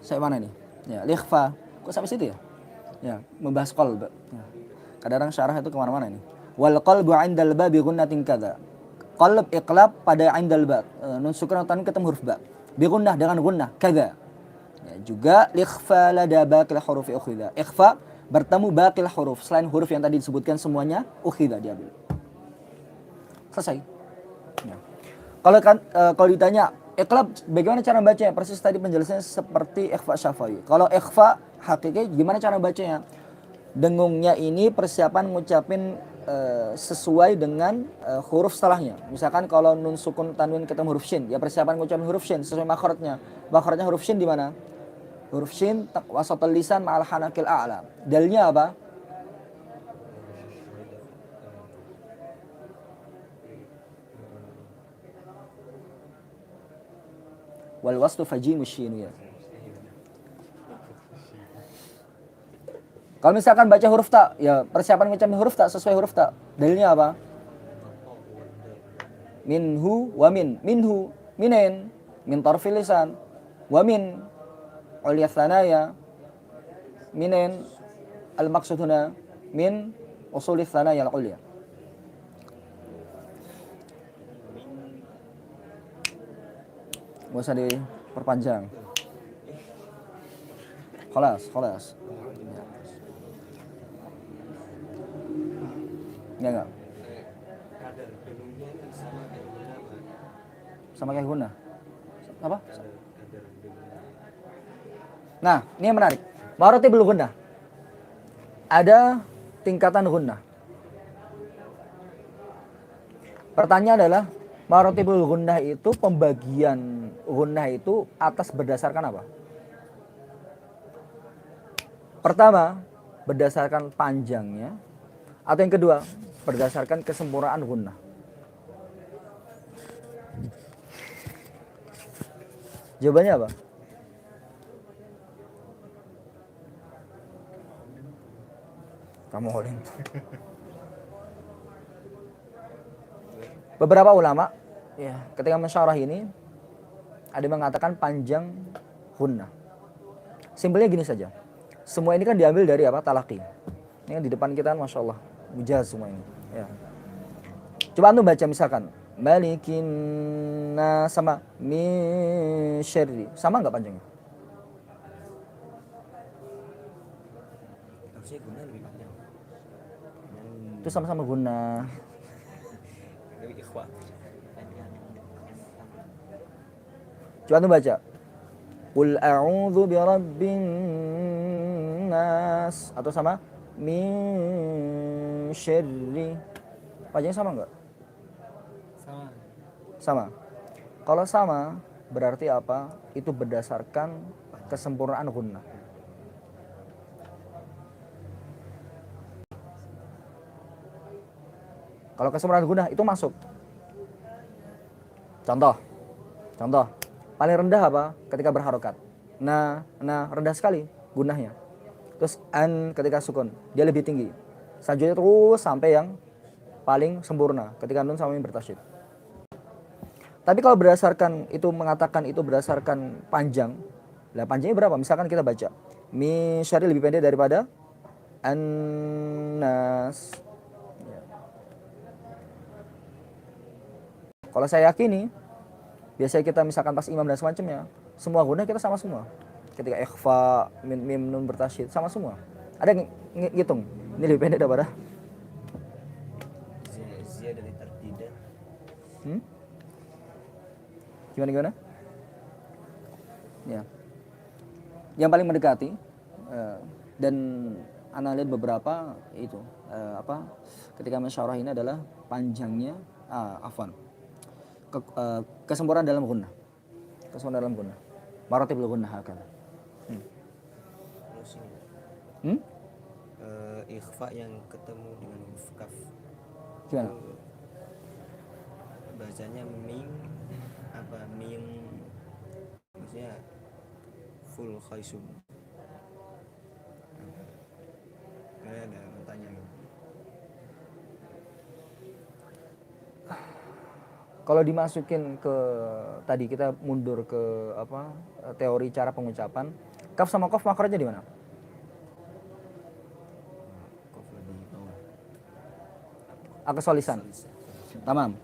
Saya mana ini? Ya, likhfa Kok sampai situ ya? Ya, membahas qalb. Ya. Kadang syarah itu kemana-mana ini. Wal qalbu 'indal babi gunnatin kadza. Qalb iqlab pada 'indal bab. Nun sukun tanwin ketemu huruf ba. Bi gunnah dengan gunnah kadza. Ya, juga ikhfa lada baqil huruf ukhidha. Ikhfa bertemu baqil huruf, selain huruf yang tadi disebutkan semuanya ukhidha diambil. Selesai. Ya. Kalau ditanya iqlab bagaimana cara bacanya? Persis tadi penjelasannya seperti ikhfa syafai. Kalau ikhfa hakiki gimana cara bacanya? Dengungnya ini persiapan ngucapin sesuai dengan huruf setelahnya. Misalkan kalau nun sukun tanwin ketemu huruf shin, ya persiapan ngucapin huruf shin sesuai makhrajnya. Makhrajnya huruf shin di mana? Huruf shin wasatul lisan ma'al hanakil a'la. Dalilnya apa? Wal waslu fajimu shin ya. Kalau misalkan baca huruf ta, ya persiapan ngucapin huruf ta sesuai huruf ta. Dalilnya apa? Minhu wa min. Minhu, minen, min tarfil lisan. Wa min ulya thanaya. Minen al-maqsud huna min usul thanaya al-ulya. Nggak usah diperpanjang. Khalas. Ya enggak? Sama kayak guna. Apa? Nah, ini yang menarik. Maratibul gunnah. Ada tingkatan gunnah. Pertanyaan adalah maratibul gunnah itu pembagian gunnah itu atas berdasarkan apa? Pertama, berdasarkan panjangnya, atau yang kedua, berdasarkan kesempurnaan gunnah. Jawabannya apa? Kamu holding. Beberapa ulama ya, ketika mensyarah ini ada yang mengatakan panjang gunnah. Simpelnya gini saja. Semua ini kan diambil dari apa? Talaqi. Ini kan di depan kita, Masya Allah, mujaz semua ini. Ya. Coba antum baca misalkan Malikin sama min syarri. Sama nggak panjangnya? Harusnya guna lebih panjang. Itu sama-sama guna. Lebih ikhwa. Coba antum baca. Qul a'udzu birabbin nas, atau sama min syarri. Panjangnya sama nggak? Sama. Kalau sama berarti apa? Itu berdasarkan kesempurnaan gunnah. Kalau kesempurnaan gunnah itu masuk. Contoh. Paling rendah apa? Ketika berharokat. Nah, rendah sekali gunnahnya. Terus an ketika sukun, dia lebih tinggi. Selanjutnya terus sampai yang paling sempurna ketika nun sama mim bertasyid. Tapi kalau berdasarkan itu mengatakan itu berdasarkan panjang, lah panjangnya berapa? Misalkan kita baca min syarri lebih pendek daripada an-nas. Ya. Kalau saya yakini, biasanya kita misalkan pas imam dan semacamnya, semua guna kita sama semua. Ketika ikhfa, mim nun bertasyid sama semua. Ada yang ngitung, ini lebih pendek daripada Ziyad dari tertidak. Gimana? Ya. Yang paling mendekati dan ana lihat beberapa itu ketika mensyarah ini adalah panjangnya kesempurnaan dalam gunnah. Maratibul gunnah hakala. Terus ini. Ikhfa yang ketemu dengan huruf kaf. Gimana? Bacanya ming maksudnya full khaisum. Ada pertanyaan. Kalau dimasukin ke tadi kita mundur ke teori cara pengucapan, kaf sama qaf makhrajnya di mana? aqsal lisan. Tamam.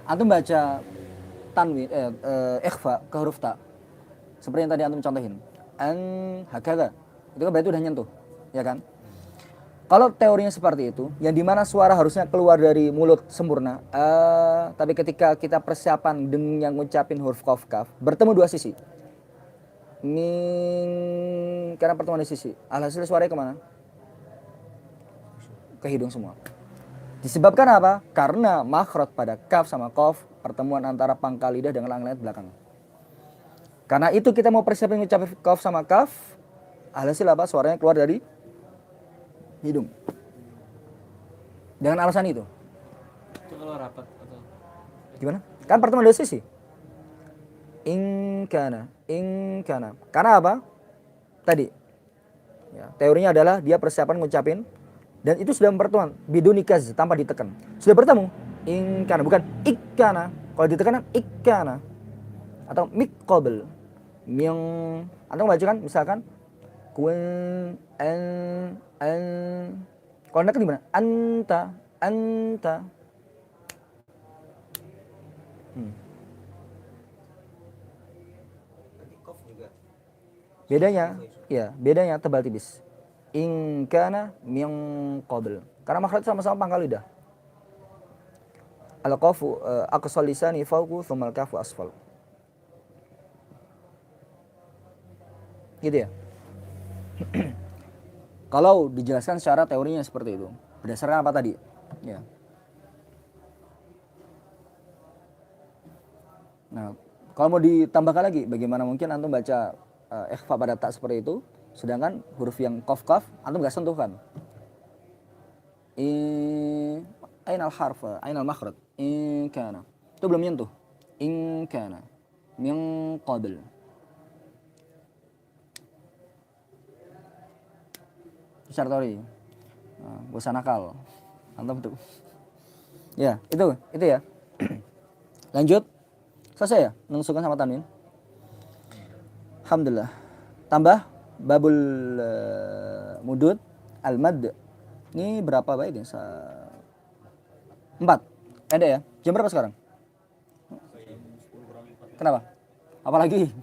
Antum baca tanwin ikhfa ke huruf ta. Seperti yang tadi antum contohin. An hakadha. Itu kan berarti udah nyentuh, ya kan? Kalau teorinya seperti itu, yang dimana suara harusnya keluar dari mulut sempurna, tapi ketika kita persiapan dengan ngucapin huruf qaf kaf, bertemu dua sisi. Karena pertemuan di sisi, alhasil suaranya kemana? Ke hidung semua. Disebabkan apa? Karena makhraj pada kaf sama qaf, pertemuan antara pangkal lidah dengan langit belakang. Karena itu kita mau persiapin ngucapin qaf sama kaf, alhasil apa? Suaranya keluar dari hidung. Dengan alasan itu. Itu kalau rapat atau Gimana? Kan pertemuan dari sisi. In kana. Karena apa? Tadi. Ya, teorinya adalah dia persiapan ngucapin dan itu sudah pertemuan bidunikaz tanpa ditekan. Sudah bertemu. In kana bukan ikkana. Kalau ditekan ikkana atau miqabl. Anda baca kan misalkan kun an kalau anda kan gimana? Anta. Nanti kof juga. Bedanya tebal tipis. In kana min qabl. Karena makhraj sama-sama pangkal lidah. Al-qafu aqsal lisani fawqu thumma al-kafu asfal. Gitu ya. Kalau dijelaskan secara teorinya seperti itu. Berdasarkan apa tadi? Ya. Nah, kalau mau ditambahkan lagi, bagaimana mungkin antum baca ikhfa pada tak seperti itu, sedangkan huruf yang qaf antum nggak sentuh kan? Ainal harf, ainal makhraj, in kana. Itu belum nyentuh. In kana min qabl. Secara teori. Nah, gak usah nakal. Antum tuh. Ya, itu ya. Lanjut. Selesai ya? Mengusulkan sama tanwin. Alhamdulillah. Tambah babul mudud al-mad. Ini berapa bait ya? 4. Ada ya? Jam berapa sekarang? Kenapa? Apalagi?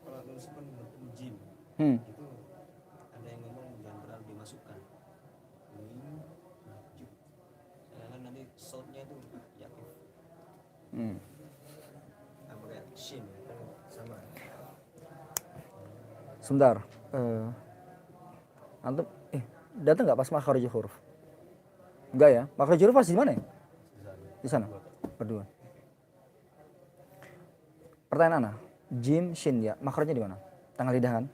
Kalau nulis kan jim. Hmm. Itu ada yang ngomong jangan terlalu dimasukkan. Sedangkan nanti soundnya itu yakif. Sama kayak shin kan sama. Sebentar. Antum datang nggak pas makhraj huruf? Enggak ya? Makhraj huruf pasti di mana ya? Di sana. Berdua. Pertanyaan Ana, jim, shin ya, makhrajnya di mana? Tengah lidah kan?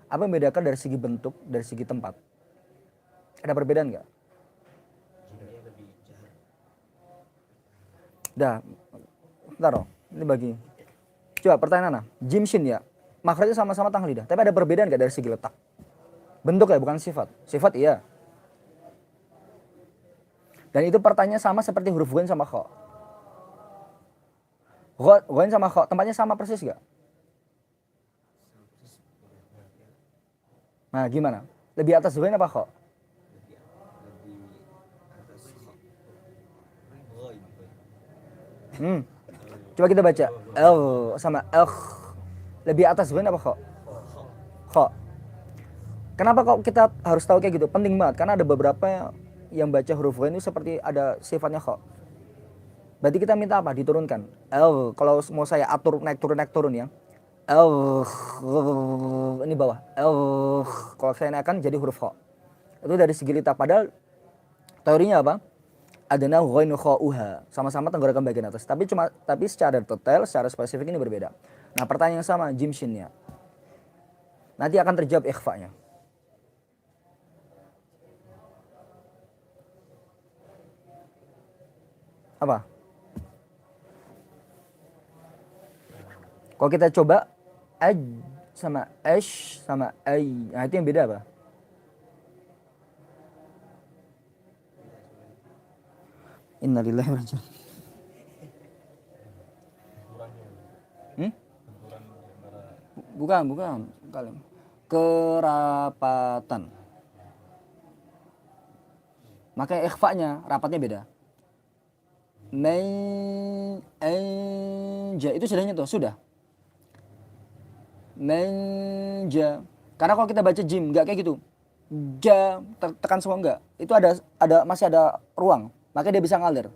Apa yang membedakan dari segi bentuk, dari segi tempat? Ada perbedaan nggak? Jimnya lebih jahat. Dah, bentar dong. Ini bagi. Coba pertanyaan Ana, jim, shin ya, makhrajnya sama-sama tengah lidah. Tapi ada perbedaan nggak dari segi letak? Bentuk ya, bukan sifat. Sifat iya. Dan itu pertanyaan sama seperti huruf ghain sama kha. Ghain sama kha, tempatnya sama persis nggak? Nah, gimana? Lebih atas ghain apa kha? Lebih atas ghaib. Coba kita baca. L sama L. Lebih atas ghain apa kha? Kha. Kenapa kok kita harus tahu kayak gitu? Penting banget karena ada beberapa yang baca huruf ghain itu seperti ada sifatnya kha. Berarti kita minta apa? Diturunkan. L. Kalau mau saya atur naik turun ya. L. Ini bawah. L. Kalau saya naikkan jadi huruf kha. Itu dari segi lidah. Padahal teorinya apa? Adana ghainu kha'uha. Sama-sama tenggorokan bagian atas. Tapi secara detail, secara spesifik ini berbeda. Nah, pertanyaan yang sama jim shinnya. Nanti akan terjawab ikhfa-nya. Apa? Kalau kita coba aj sama ash sama ay, nah itu yang beda apa? Innalillahi wa inna ilaihi raji'un. Bukan kalian. Kerapatan. Makanya ikhfa-nya rapatnya beda. Manja itu sudah nyentuh, sudah. Manja. Karena kalau kita baca jim nggak kayak gitu. Ja tekan semua enggak. Itu masih ada ruang. Maka dia bisa ngalir.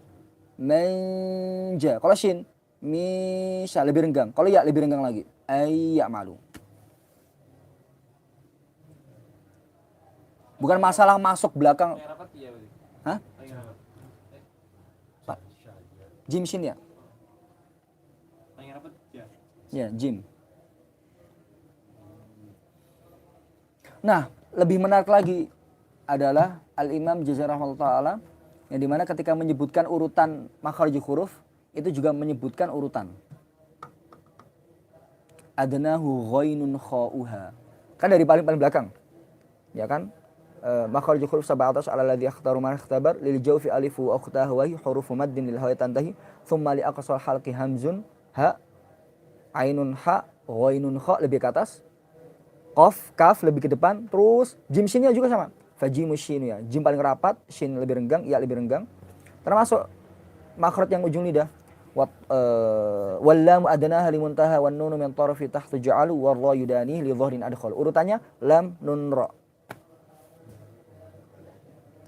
Manja. Kalau shin misha lebih renggang. Kalau ya lebih renggang lagi. Ayya malu. Bukan masalah masuk belakang. Paling rapat iya berarti. Hah? Paling rapat. Pak. Jim shin ya? Paling rapat ya. Ya, jim. Nah, lebih menarik lagi adalah Al-Imam Jazari rahimahullah ta'ala yang dimana ketika menyebutkan urutan makharij huruf itu juga menyebutkan urutan. Adnahu ghainun kha'uha. Kan dari paling belakang. Ya kan? Makharij huruf sab'atas ala alladhi akhtaru man ikhtabar lil jawfi alifu wa ukhtahu wa hurufu maddin lil hawa tantahi thumma li aqsal halqi hamzun ha ainun ha ghainun kha lebih ke atas. Qaf, kaf lebih ke depan, terus jim shinnya juga sama. Fajimu shin ya, jim paling rapat, shin lebih renggang, ya lebih renggang. Termasuk makhraj yang ujung lidah. Wallam adnaha limuntaha wan nunu min tarafi tahtu ja'alu war ra yudani li dhahrin adkhal. Urutannya lam nun ra.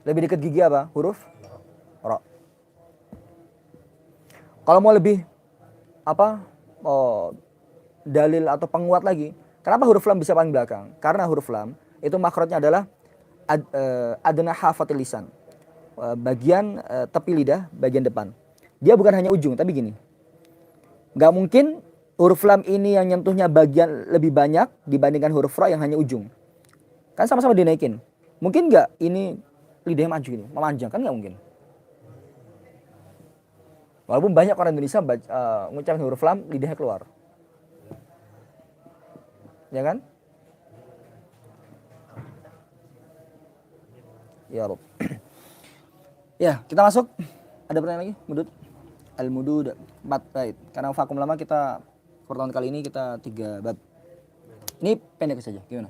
Lebih dekat gigi apa? Huruf ra. Kalau mau lebih dalil atau penguat lagi, kenapa huruf lam bisa paling belakang? Karena huruf lam itu makhrajnya adalah adna hafatil lisan. Bagian tepi lidah, bagian depan. Dia bukan hanya ujung, tapi gini. Nggak mungkin huruf lam ini yang nyentuhnya bagian lebih banyak dibandingkan huruf ra yang hanya ujung. Kan sama-sama dinaikin. Mungkin nggak ini lidahnya maju ini, memanjang? Kan nggak mungkin. Walaupun banyak orang Indonesia ngucapin huruf lam, lidahnya keluar. Ya kan? Ya Rob. Ya, kita masuk. Ada pertanyaan lagi? Mudud? Al-mudud 4 bait. Karena vakum lama kita pertemuan kali ini kita 3 bab. Ini pendek saja. Gimana?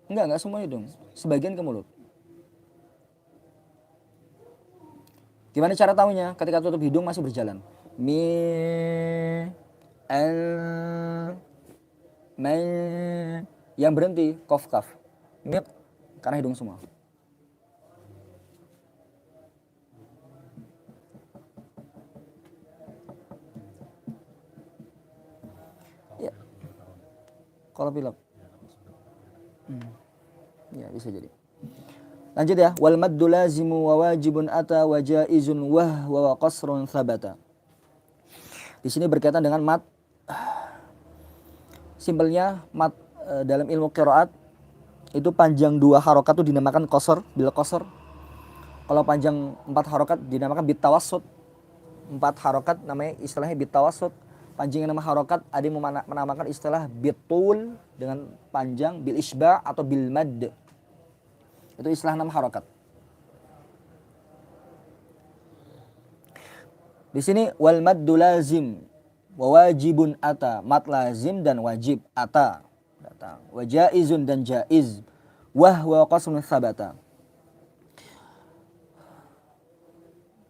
Enggak semuanya dong. Sebagian ke mulut. Gimana cara tahunya? Ketika tutup hidung masih berjalan. Mi al ma yang berhenti kof kaf. Ini karena hidung semua. Ya. Kalau pilek. Ya bisa jadi. Lanjut ya. Wal maddu lazimu wa wajibun ata wa jaizun wa qasrun thabata. Di sini berkaitan dengan mad. Simpelnya mad dalam ilmu qiraat itu panjang 2 harokat itu dinamakan qasr, bil qasr. Kalau panjang 4 harokat dinamakan bit tawassut. 4 harokat namanya istilahnya bit tawassut. Panjangnya nama harokat ada yang menamakan istilah bitul dengan panjang bil isba' atau bil mad. Itu istilah nama harokat. Di sini wal maddu lazim wa wajibun ata, mad lazim dan wajib ata datang. Wa jaizun dan jaiz wa qasmun thabata.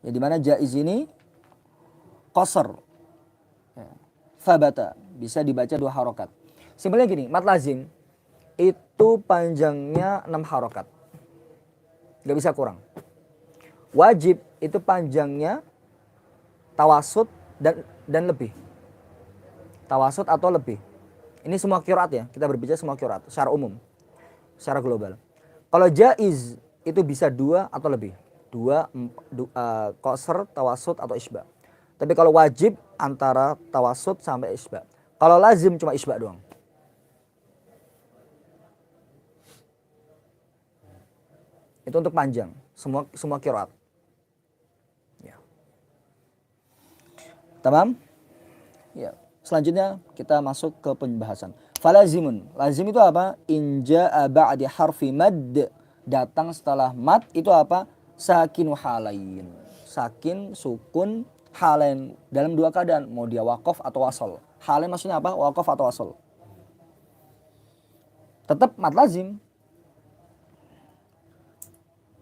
Ya di mana jaiz ini qasr. Thabata bisa dibaca 2 harokat. Simpelnya gini, mad lazim itu panjangnya 6 harokat. Gak bisa kurang. Wajib itu panjangnya tawasud dan lebih. Tawasud atau lebih. Ini semua qiraat ya, kita berbicara semua qiraat secara umum, secara global. Kalau jaiz itu bisa 2 atau lebih. 2 qasr, tawasud atau isba. Tapi kalau wajib antara tawasud sampai isba. Kalau lazim cuma isba doang. Itu untuk panjang, semua qiraat. Ya. Tamam? Ya. Selanjutnya kita masuk ke pembahasan. Falazimun. Lazim itu apa? Inja'a ba'di harfi mad. Datang setelah mad itu apa? Sakin halain. Sakin, sukun, halain. Dalam 2 keadaan. Mau dia waqaf atau wasol. Halain maksudnya apa? Waqaf atau wasol. Tetap mad lazim.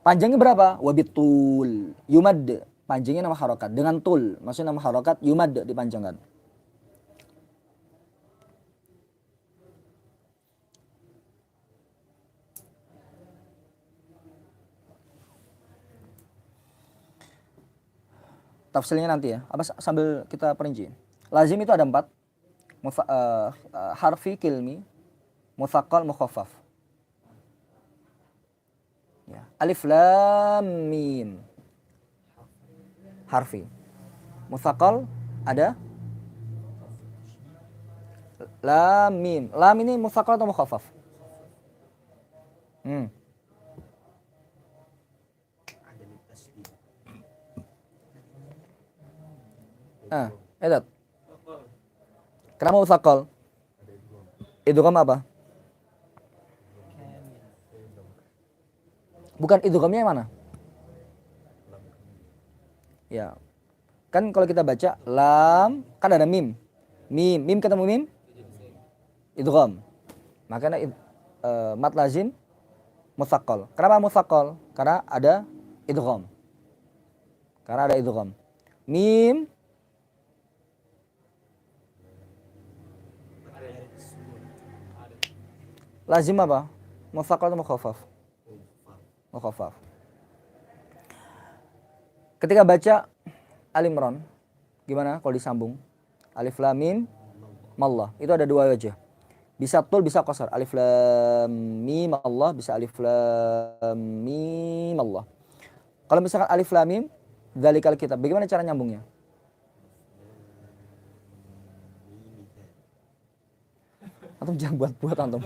Panjangnya berapa? Wabitul. Yumad. Panjangnya nama harokat. Dengan tul. Maksudnya nama harokat yumad dipanjangkan. Tafsilnya nanti ya. Apa sambil kita perinci. Lazim itu ada 4. Harfi, kilmi, mutsaqqal, mukhaffaf. Ya. Alif lam mim. Harfi. Mutsaqqal ada lam mim. Lam ini mutsaqqal atau mukhaffaf? Edat. Kenapa mutsaqqal? Idgham apa? Bukan idghamnya yang mana? Ya. Kan kalau kita baca lam kan ada mim. Mim ketemu mim? Idgham. Makanya mat lazim mutsaqqal. Kenapa mutsaqqal? Karena ada idgham. Mim lazim apa? Mutsaqqal atau mukhaffaf? Mukhaffaf. Ketika baca Al-Imran, gimana kalau disambung? Alif lam mim mallah. Itu ada 2 wajah. Bisa tul, bisa qasar. Alif lam mim Allah, bisa alif lam mim Allah. Kalau misalkan alif lam mim dzalikal kitab, bagaimana cara nyambungnya? Antum jangan buat antum.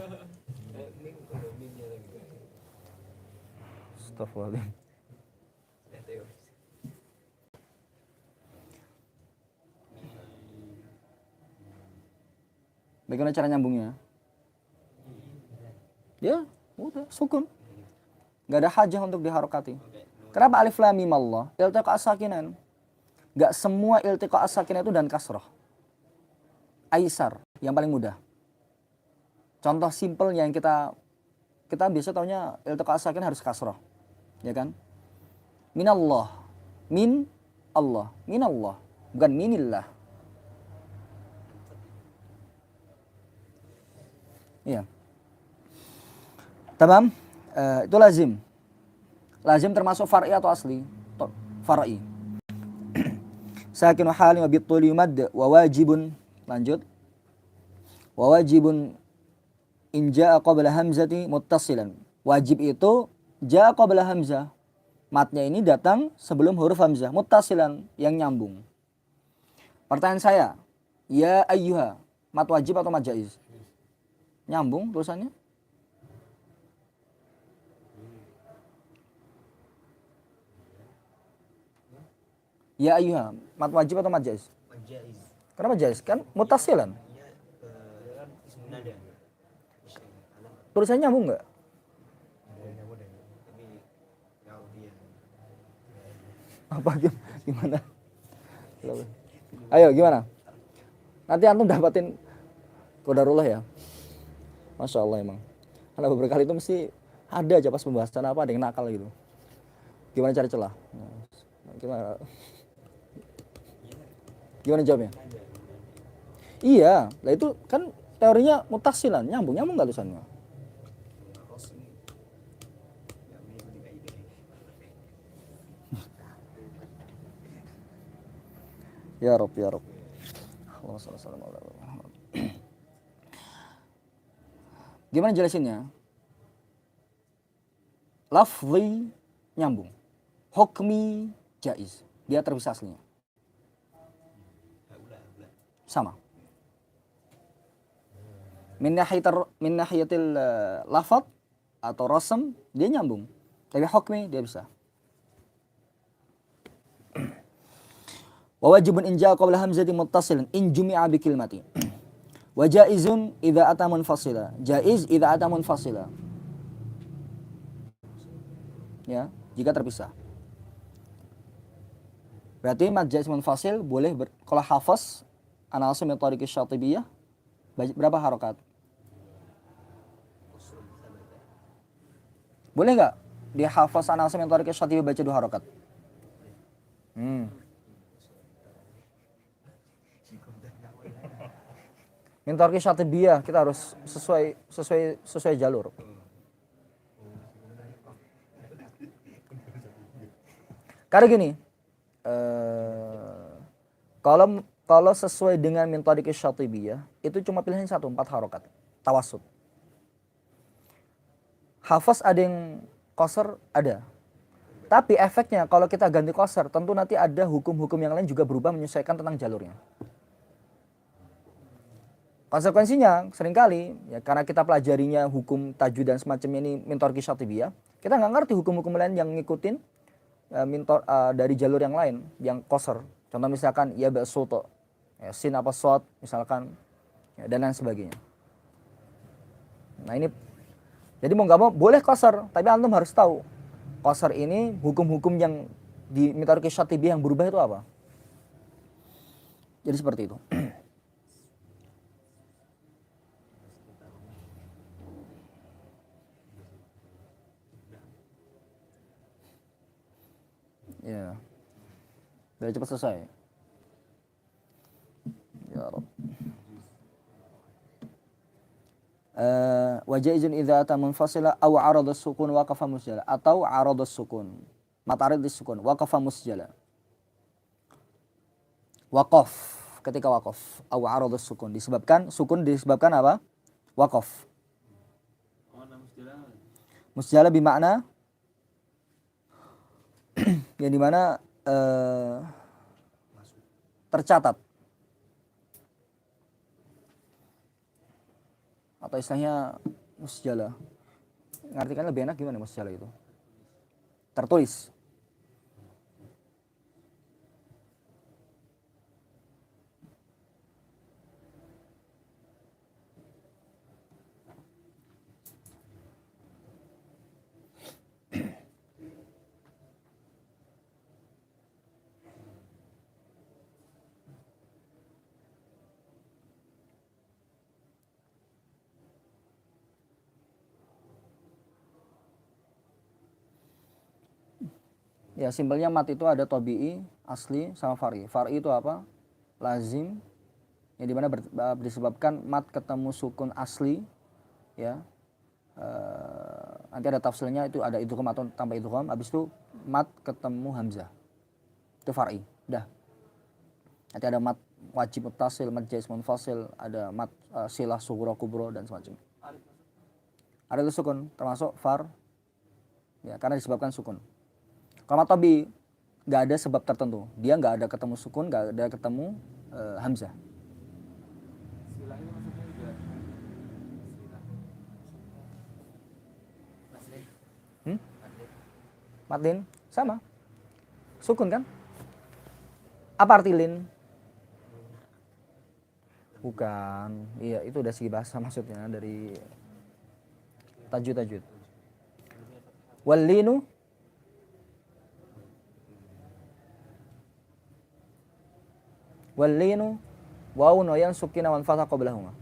Astagfirullahaladzim. Bagaimana cara nyambungnya? Ya, udah, sukun. Gak ada hajah untuk diharokati. Kenapa alif lam mim Allah? Iltiqa as-sakinan. Gak semua iltiqa as-sakinan itu dan kasrah. Aisar, yang paling mudah. Contoh simpel yang kita biasa taunya iltiqa as-sakinan harus kasrah. Ya kan? Minallah. Min Allah. Minallah. Bukan minillah. Iya. Tamam? Itu lazim. Lazim termasuk far'i atau asli? Far'i. Sakinu halim wa bituli mad wa wajibun. Lanjut. Wa wajibun in ja'a qabla hamzati muttasilan. Wajib itu ja'a qabla hamzah. Matnya ini datang sebelum huruf hamzah. Muttasilan, yang nyambung. Pertanyaan saya. Ya ayyuha. Mat wajib atau mat jaiz? Nyambung tulisannya? Ya ayyuha. Mat wajib atau mat jaiz? Kenapa jaiz? Kan muttasilan. Tulisannya nyambung nggak? Apa gimana? Ayo gimana? Nanti antum dapatin qadarullah ya. Masya Allah emang. Karena beberapa kali itu mesti ada aja pas pembahasan apa ada yang nakal gitu. Gimana cari celah? Gimana jawabnya? Iya, lah itu kan teorinya mutasilan, nyambung nggak tulisannya? Ya Rabb, ya Rabb. Allahumma shalli ala Muhammad. Gimana jelasinnya? Lafzi nyambung. Hukmi jaiz. Dia terpisah aslinya. Sama. Min nahiyatil lafaz atau rasam dia nyambung. Tapi hukmi dia bisa. Wa wajibun in ja'a qabla hamzati muttasilan in jumi'a bi kalimati. Wa jaizun idza ata munfasila. Jaiz idza ata munfasila. Ya, jika terpisah. Berarti mad jaiz munfasil boleh kalau hafaz analisa metodika syatibiyah berapa harokat? Boleh enggak? Dia hafaz an Asim min tariqi Syatibi baca 2 harakat. Min tariqi Syatibiyah kita harus sesuai jalur. Karena gini, kalau sesuai dengan min tariqi Syatibiyah itu cuma pilihan 1, 4 harakat tawassut. Hafaz ada yang qasar, ada. Tapi efeknya kalau kita ganti qasar, tentu nanti ada hukum-hukum yang lain juga berubah menyesuaikan tentang jalurnya. Konsekuensinya seringkali ya karena kita pelajarinya hukum tajwid dan semacamnya ini min tariqi Syatibiyah, kita nggak ngerti hukum-hukum lain yang ngikutin dari jalur yang lain yang qasar. Contoh misalkan ya ba'suto, ya, sin apa shad misalkan ya, dan lain sebagainya. Nah ini jadi mau nggak mau boleh qasar, tapi antum harus tahu qasar ini hukum-hukum yang di min tariqi Syatibiyah yang berubah itu apa. Jadi seperti itu. Ya, biar cepat selesai. Ya Rabb. Wa jaizun idza ata munfasila aw arada sukun waqafa musjala atau arada sukun. Matarid sukun waqafa musjala. Waqaf ketika waqaf aw arada sukun disebabkan apa? Waqaf. Musjala bermakna yang dimana tercatat atau istilahnya musjala. Ngartikan lebih enak gimana musjala itu? Tertulis. Ya simpelnya mat itu ada tabi'i, asli, sama far'i. Far'i itu apa? Lazim, yang dimana disebabkan mat ketemu sukun asli, ya. Nanti ada tafsirnya itu ada idgham atau tanpa idgham. Habis itu mat ketemu hamzah, itu far'i. Dah. Nanti ada mat wajib muttasil, mat jaiz munfasil, ada mat silah sughra kubra dan semacamnya. Ada itu sukun termasuk far, ya karena disebabkan sukun. Kalau mat tabi nggak ada sebab tertentu, dia nggak ada ketemu sukun, nggak ada ketemu hamzah. Silah ini maksudnya juga silah. Matin sama, sukun kan? Apa arti lin? Bukan, iya itu udah segi bahasa maksudnya dari tajwid. Wallinu wawun wa yan sukina wan fatha qablahuma.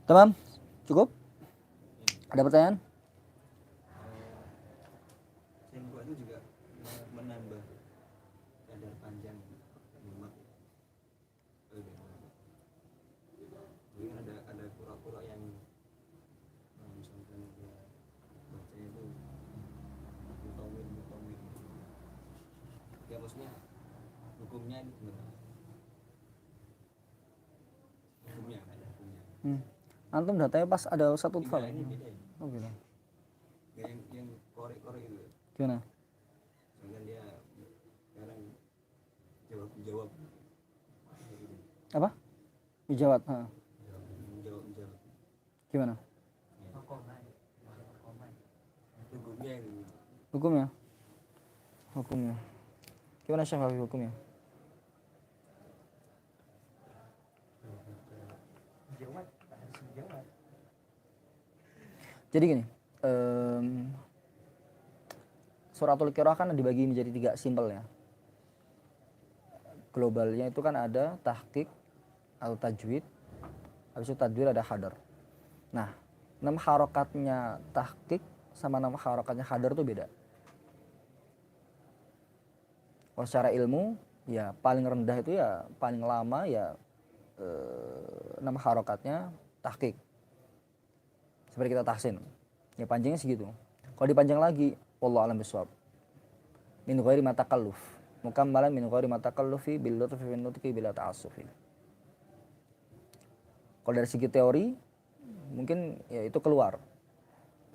Tamam? Cukup? Ada pertanyaan? Yang kedua itu juga menambah kadar panjang mat. Jadi ada pura-pura yang misalkan dia bacanya itu mutawil. Ya maksudnya hukumnya itu gimana? Hukumnya ada hukumnya. Antum datanya pas ada satu fal. Ini beda ya. Oh gitu. Yang korek-korek itu. Gimana? Misalkan dia sekarang jawab. Apa? Dijawab. Jawab. Gimana? Hukumnya itu. Hukumnya. Gimana Syekh Hafiz hukumnya? Jadi gini, Suratul Qiraah kan dibagi menjadi 3 simpel ya. Globalnya itu kan ada tahqiq atau tajwid, habis itu tadwir ada hadar. Nah, 6 harokatnya tahqiq sama 6 harokatnya hadar itu beda. Kalau secara ilmu ya paling rendah itu ya paling lama ya 6 harokatnya tahqiq. Seperti kita tahsin. Ya panjangnya segitu. Kalau dipanjang lagi, wallahu a'lam bishawab. Min ghairi ma takalluf. Mukammalan min ghairi ma takallufi bil lutfi fi nutqi bila ta'assufi. Kalau dari segi teori mungkin ya itu keluar.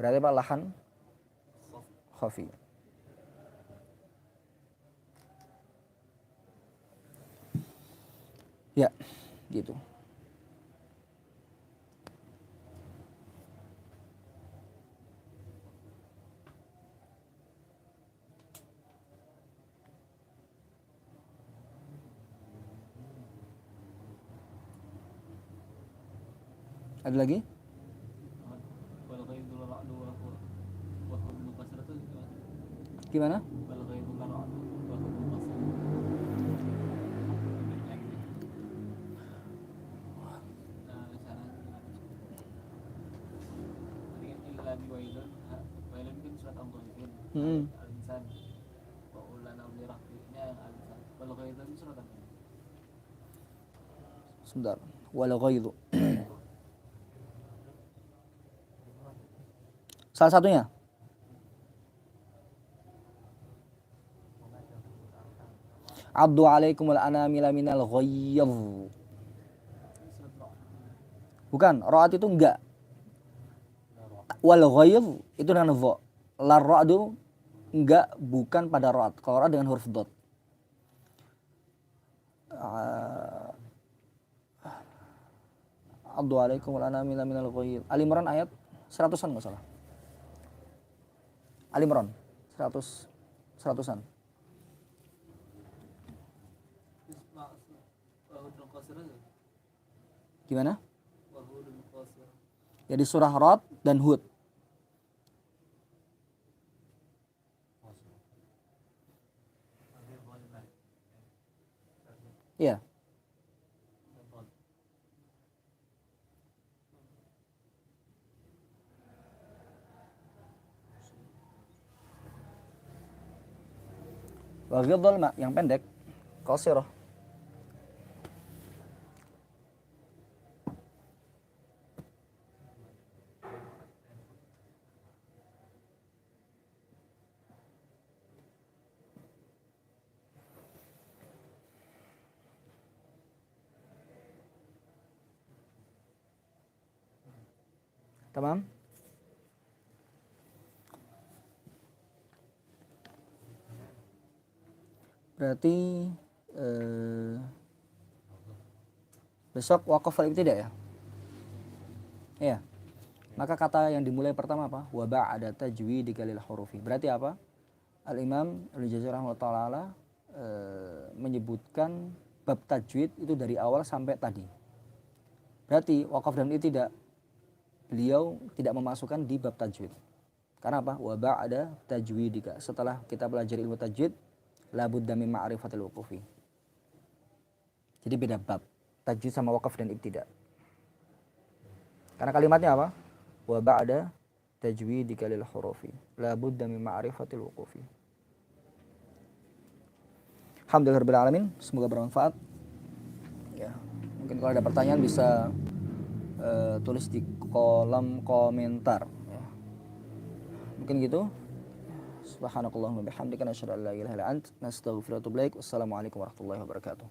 Berarti apa lahan khafi. Ya, gitu. Ada lagi? Gimana? Hmm. Sebentar. Wal ghaidhu. Salah satunya. Abdu alaikumul anamila minal ghaidh. Bukan, ra'at itu enggak. Wal ghaidh itu dengan dha. La ra'du enggak, bukan pada ra'at. Kalau ra'at dengan huruf dot. Abdu alaikumul anamila minal ghaidh. Ali Imran ayat 100-an enggak salah. Ali Imran 100-an. Gimana? Ya di surah Ra'd dan Hud. Iya. Wa ghidhal ma yang pendek qasirah. Tamam? Berarti besok waqaf al-ibtida ya? Iya. Maka kata yang dimulai pertama apa? Wa ba'da tajwidi kalil hurufi. Berarti apa? Al-Imam Al-Jazari rahimahullah menyebutkan bab tajwid itu dari awal sampai tadi. Berarti waqaf dan ibtida beliau tidak memasukkan di bab tajwid. Karena apa? Wa ba'da tajwidika. Setelah kita belajar ilmu tajwid, la budda min ma'rifatil wuqufi. Jadi beda bab. Tajwid sama waqaf dan ibtida. Karena kalimatnya apa? Wa ba'da tajwidika lil hurufi. La budda min ma'rifatil wuqufi. Alhamdulillahirabbil alamin. Semoga bermanfaat. Ya, mungkin kalau ada pertanyaan bisa tulis di kolom komentar ya. Mungkin gitu. Subhanakallahumma bihamdika nasyhadu an la ilaha illa anta nastaghfiruka wa atubu ilaik. Wassalamualaikum warahmatullahi wabarakatuh.